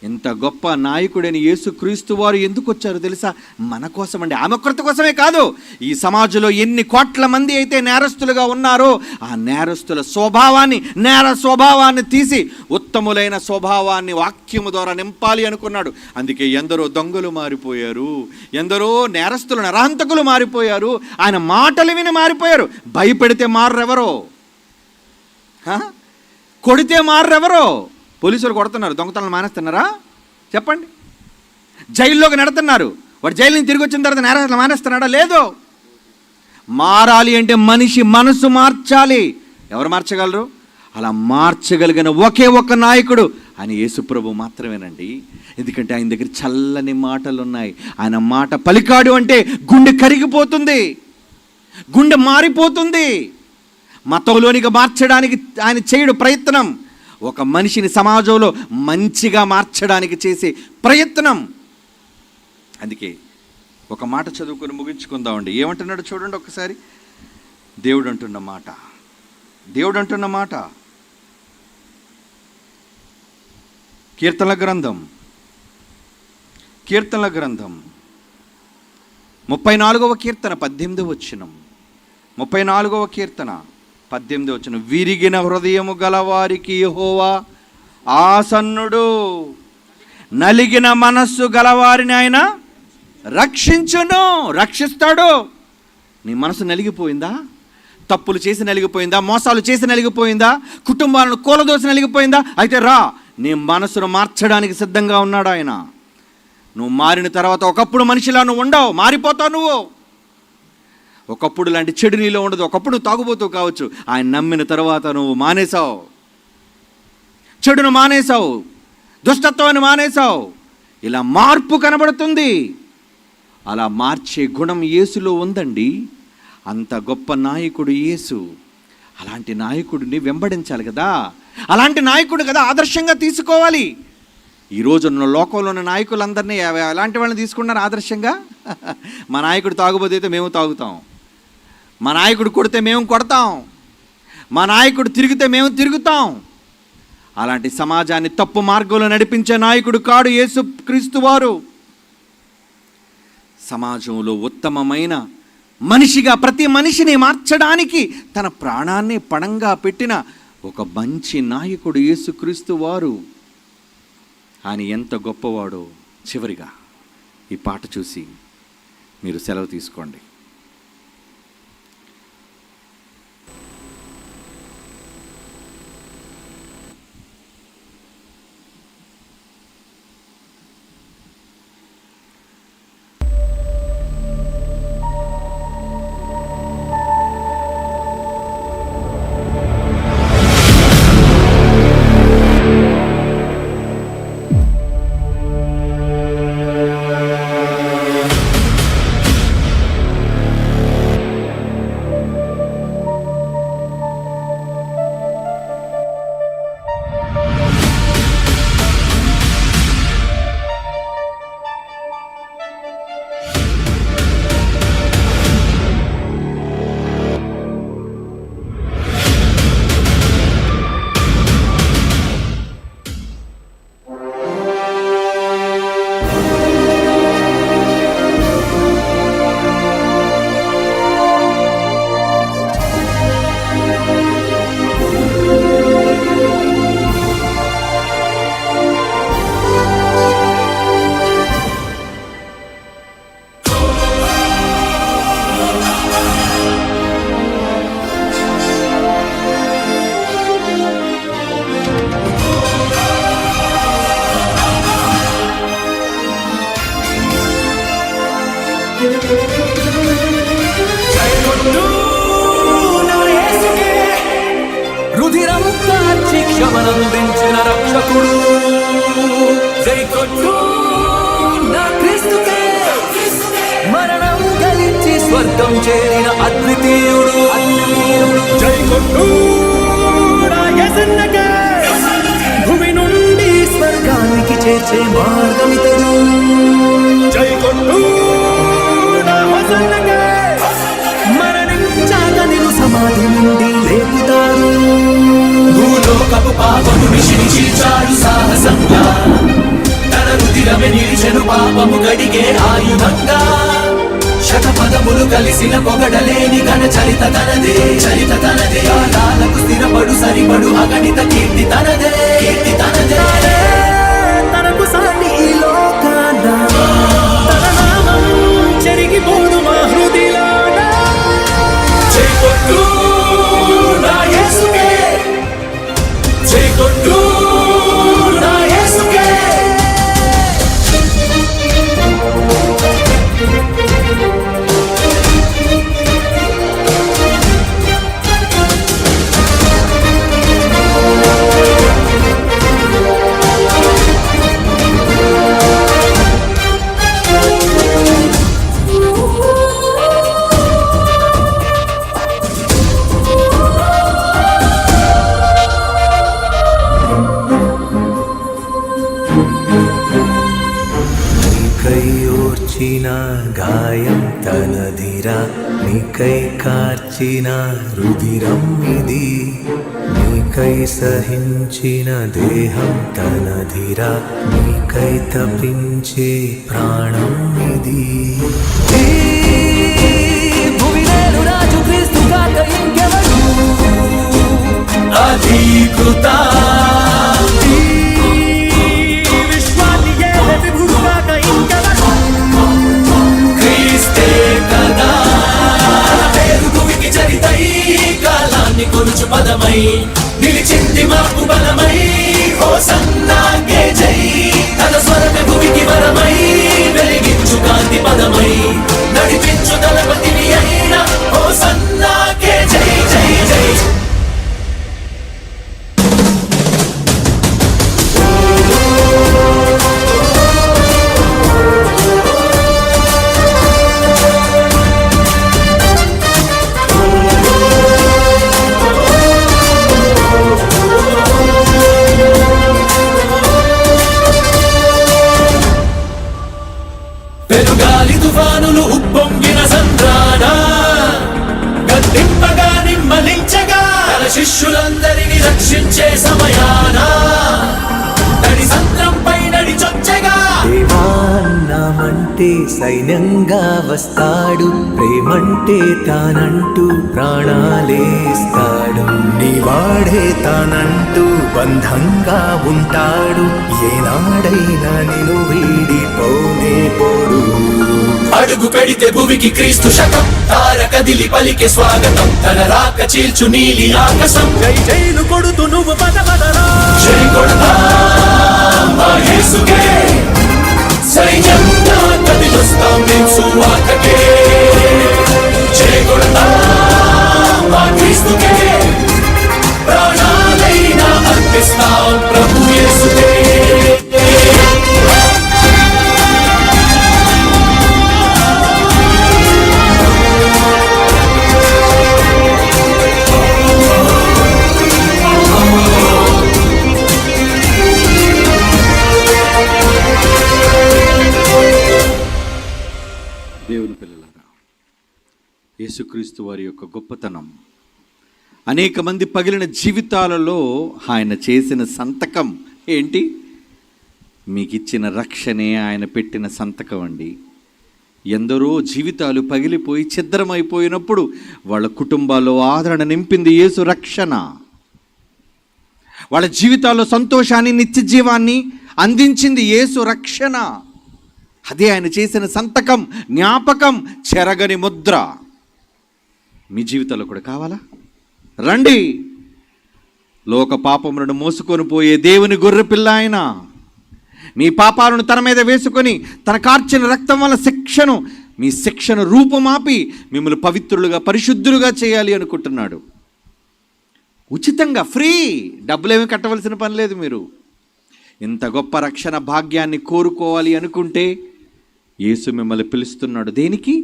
ఎంత గొప్ప నాయకుడైన యేసుక్రీస్తు వారు ఎందుకు వచ్చారు తెలుసా? మన కోసం అండి. ఆమె ఒక్కరి కోసమే కాదు. ఈ సమాజంలో ఎన్ని కోట్ల మంది అయితే నేరస్తులుగా ఉన్నారో ఆ నేరస్తుల స్వభావాన్ని, నేర స్వభావాన్ని తీసి ఉత్తములైన స్వభావాన్ని వాక్యము ద్వారా నింపాలి అనుకున్నాడు. అందుకే ఎందరో దొంగలు మారిపోయారు, ఎందరో నేరస్తులు నరహంతకులు మారిపోయారు. ఆయన మాటలు విని మారిపోయారు. భయపెడితే మారెవరో, కొడితే మారెవరో. పోలీసులు కొడుతున్నారు, దొంగతనాలు మానేస్తున్నారా చెప్పండి? జైల్లోకి నెడుతున్నారు, వాడు జైలు నుంచి తిరిగి వచ్చిన తర్వాత నేరాలు మానేస్తున్నాడా? లేదు. మారాలి అంటే మనిషి మనసు మార్చాలి. ఎవరు మార్చగలరు? అలా మార్చగలిగిన ఒకే ఒక్క నాయకుడు ఆయన యేసుప్రభు మాత్రమేనండి. ఎందుకంటే ఆయన దగ్గర చల్లని మాటలు ఉన్నాయి. ఆయన మాట పలికాడు అంటే గుండె కరిగిపోతుంది, గుండె మారిపోతుంది. మతంలోనికి మార్చడానికి ఆయన చేయడు ప్రయత్నం. ఒక మనిషిని సమాజంలో మంచిగా మార్చడానికి చేసే ప్రయత్నం. అందుకే ఒక మాట చదువుకొని ముగించుకుందామండి. ఏమంటున్నాడు చూడండి ఒక్కసారి. దేవుడు అంటున్న మాట, కీర్తనల గ్రంథం 34వ కీర్తన 18వ వచనం. 34వ కీర్తన 18వ వచనం, విరిగిన హృదయము గలవారికి యెహోవా ఆసన్నుడు, నలిగిన మనస్సు గలవారిని ఆయన రక్షించును. రక్షిస్తాడు. నీ మనసు నలిగిపోయిందా? తప్పులు చేసి నలిగిపోయిందా? మోసాలు చేసి నలిగిపోయిందా? కుటుంబాలను కూలదోసి నలిగిపోయిందా? అయితే రా, నీ మనసును మార్చడానికి సిద్ధంగా ఉన్నాడు ఆయన. నువ్వు మారిన తర్వాత ఒకప్పుడు మనిషిలా నువ్వు ఉండవు, మారిపోతావు నువ్వు. ఒకప్పుడు లాంటి చెడు నీలో ఉండదు. ఒకప్పుడు నువ్వు తాగుబోతూ కావచ్చు. ఆయన నమ్మిన తర్వాత నువ్వు మానేశావు, చెడును మానేశావు, దుష్టత్వాన్ని మానేశావు. ఇలా మార్పు కనబడుతుంది. అలా మార్చే గుణం యేసులో ఉందండి. అంత గొప్ప నాయకుడు యేసు. అలాంటి నాయకుడిని వెంబడించాలి కదా. అలాంటి నాయకుడు కదా ఆదర్శంగా తీసుకోవాలి. ఈరోజున్న లోకంలో ఉన్న నాయకులందరినీ ఎలాంటి వాళ్ళని తీసుకున్నారు ఆదర్శంగా? మా నాయకుడు తాగుబోతు అయితే మేము తాగుతాం, మా నాయకుడు కొడితే మేము కొడతాం, మా నాయకుడు తిరిగితే మేము తిరుగుతాం. అలాంటి సమాజాన్ని తప్పు మార్గంలో నడిపించే నాయకుడు కాడు యేసుక్రీస్తు వారు. సమాజంలో ఉత్తమమైన మనిషిగా ప్రతి మనిషిని మార్చడానికి తన ప్రాణాన్ని పణంగా పెట్టిన ఒక మంచి నాయకుడు యేసుక్రీస్తు వారు. ఆయన ఎంత గొప్పవాడో చివరిగా ఈ పాట చూసి మీరు సెలవు తీసుకోండి. రుధిరం కార్చి క్షమనందించిన రక్షకుడు, జై కొట్టు నా క్రీస్తుకే, మరణం గెలిచి స్వర్గం చేరిన అద్వితీయుడు, జై కొట్టు నా యేసన్నకే, భూమి నుండి స్వర్గానికి చేర్చే మార్గమితడు, జై కొట్టు నా యేసన్నకే, మరణించాక నిన్ను సమాధి నుండి లేపుతాడు, భూలోకపు పాపము విషించాడు సాహసంగా, తన రుధిరమే నిలిచెను పాపము గడిగే ఆయుధంగా, శతపదములు కలిసిన పొగడలేని ఘన చరిత తనదే, చరిత తనదే, కాలాలకు స్థిరపడు సరిపడు అగణిత కీర్తి తనదే, కీర్తి తనదే, తనకు సాటి ఈ లోకాన తన నామం చెరిగిపోదు మా హృదయాన, జై కొట్టు నా యేసుకే, జై కొట్టు నా యేసుకే. ఓర్చిన గాయం తనదిరా, నీకై కార్చిన రుధిరం ఇది, నీకై సహించిన దేహం తనదిరా, నీకై తపించే ప్రాణం ఇది, భూమిలో రాజు క్రీస్తు కాక ఇంకెవరు, సాధీకృత క్రీస్తే కదా పేరు భూమికి చరితై కాలాన్ని కొలుచు పదమై నిలిచింది మాకు బలమై హోసన్నాకే జై తన స్వరమే భూమికి వరమై వెలిగించు కాంతి పదమై నడిపించు దళపతిని అయిన హోసన్నాకే జై జై జై. పెరుగాలి తుఫానులు ఉప్పొంగిన సంద్రాన గద్దింపగా నిమ్మలించగా తన శిష్యులందరినీ రక్షించే సమయాన తడి సంద్రంపై నడిచొచ్చగా దేవాన్నామంటే సైన్యంగా వస్తాడు, ప్రేమంటే తానంటూ ప్రాణాలేస్తాడు. నీవాడే తానంటూ బంధంగా ఉంటాడు, ఏనాడైనా నిన్ను వీడిపోనే పోడు. అడుగు పెడితే భూమికి క్రీస్తు శకం తార కదిలి పలికే స్వాగతం తన రాక చీల్చు నీలి ఆకాశం జై జైలు కొడుతూ నువ్వు పదవదరా జై కొడతా మా యేసుకే సైన్యంగా కదిలొస్తాం మేం సువార్తకే జై కొడతా మా క్రీస్తుకే ప్రాణాలైనా అర్పిస్తాం ప్రభు యేసుకే. దేవుని పిల్లలారా, యేసుక్రీస్తు వారి యొక్క గొప్పతనం అనేక మంది పగిలిన జీవితాలలో ఆయన చేసిన సంతకం ఏంటి? మీకు ఇచ్చిన రక్షణే ఆయన పెట్టిన సంతకం అండి. ఎందరో జీవితాలు పగిలిపోయి ఛిద్రమైపోయినప్పుడు వాళ్ళ కుటుంబాల్లో ఆదరణ నింపింది యేసు రక్షణ. వాళ్ళ జీవితాల్లో సంతోషాన్ని, నిత్య జీవాన్ని అందించింది యేసు రక్షణ. అదే ఆయన చేసిన సంతకం, జ్ఞాపకం, చెరగని ముద్ర. మీ జీవితాల్లో కూడా కావాలా? రండి. లోక పాపములను మోసుకొని పోయే దేవుని గొర్రెపిల్ల ఆయన. మీ పాపాలను తన మీద వేసుకొని తన కార్చిన రక్తం వల్ల మీ శిక్షను రూపమాపి మిమ్మల్ని పవిత్రులుగా, పరిశుద్ధులుగా చేయాలి అనుకుంటున్నాడు. ఉచితంగా, ఫ్రీ, డబ్బులేమీ కట్టవలసిన పని లేదు. మీరు ఇంత గొప్ప రక్షణ భాగ్యాన్ని కోరుకోవాలి అనుకుంటే యేసు మిమ్మల్ని పిలుస్తున్నాడు. దేనికి?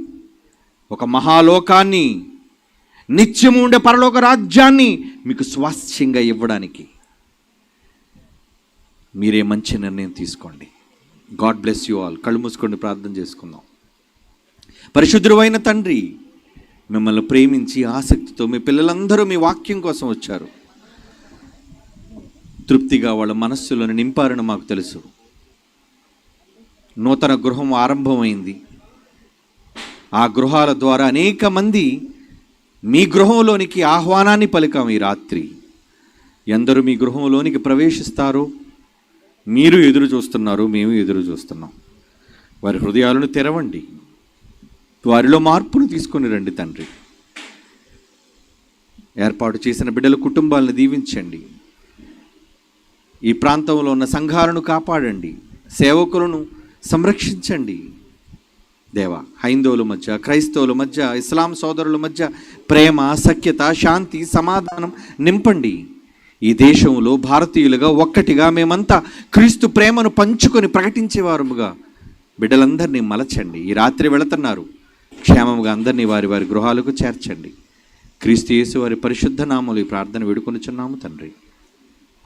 ఒక మహాలోకాన్ని, నిత్యము ఉండే పరలోక రాజ్యాన్ని మీకు స్వాస్థ్యంగా ఇవ్వడానికి. మీరే మంచి నిర్ణయం తీసుకోండి. God bless you all. కళ్ళు మూసుకోండి, ప్రార్థన చేసుకుందాం. పరిశుద్ధుడు అయిన తండ్రి, మిమ్మల్ని ప్రేమించి ఆసక్తితో మీ పిల్లలందరూ మీ వాక్యం కోసం వచ్చారు. తృప్తిగా వాళ్ళ మనస్సులను నింపారని మాకు తెలుసు. నూతన గృహం ఆరంభమైంది. ఆ గృహాల ద్వారా అనేక మంది మీ గృహంలోనికి ఆహ్వానాన్ని పలికాం. ఈ రాత్రి ఎందరూ మీ గృహంలోనికి ప్రవేశిస్తారో మీరు ఎదురు చూస్తున్నారు, మేము ఎదురు చూస్తున్నాం. వారి హృదయాలను తెరవండి, వారిలో మార్పును తీసుకొని రండి తండ్రి. ఏర్పాటు చేసిన బిడ్డల కుటుంబాలను దీవించండి. ఈ ప్రాంతంలో ఉన్న సంఘాలను కాపాడండి, సేవకులను సంరక్షించండి. దేవా, హైందవుల మధ్య, క్రైస్తవుల మధ్య, ఇస్లాం సోదరుల మధ్య ప్రేమ, సఖ్యత, శాంతి, సమాధానం నింపండి. ఈ దేశంలో భారతీయులుగా ఒక్కటిగా మేమంతా క్రీస్తు ప్రేమను పంచుకొని ప్రకటించేవారుగా బిడ్డలందరినీ మలచండి. ఈ రాత్రి వెళుతున్నారు, క్షేమంగా అందరినీ వారి వారి గృహాలకు చేర్చండి. క్రీస్తు యేసు వారి పరిశుద్ధ నామములో ఈ ప్రార్థన వేడుకొనుచున్నాము తండ్రి,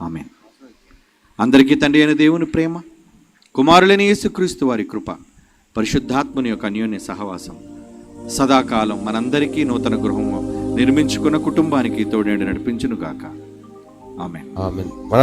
ఆమేన్. అందరికీ తండ్రి అయిన దేవుని ప్రేమ, కుమారులైన యేసుక్రీస్తు వారి కృప, పరిశుద్ధాత్మని యొక్క అన్యోన్య సహవాసం సదాకాలం మనందరికీ నూతన గృహము నిర్మించుకున్న కుటుంబానికి తోడేడు నడిపించును గాక. ఆమేన్.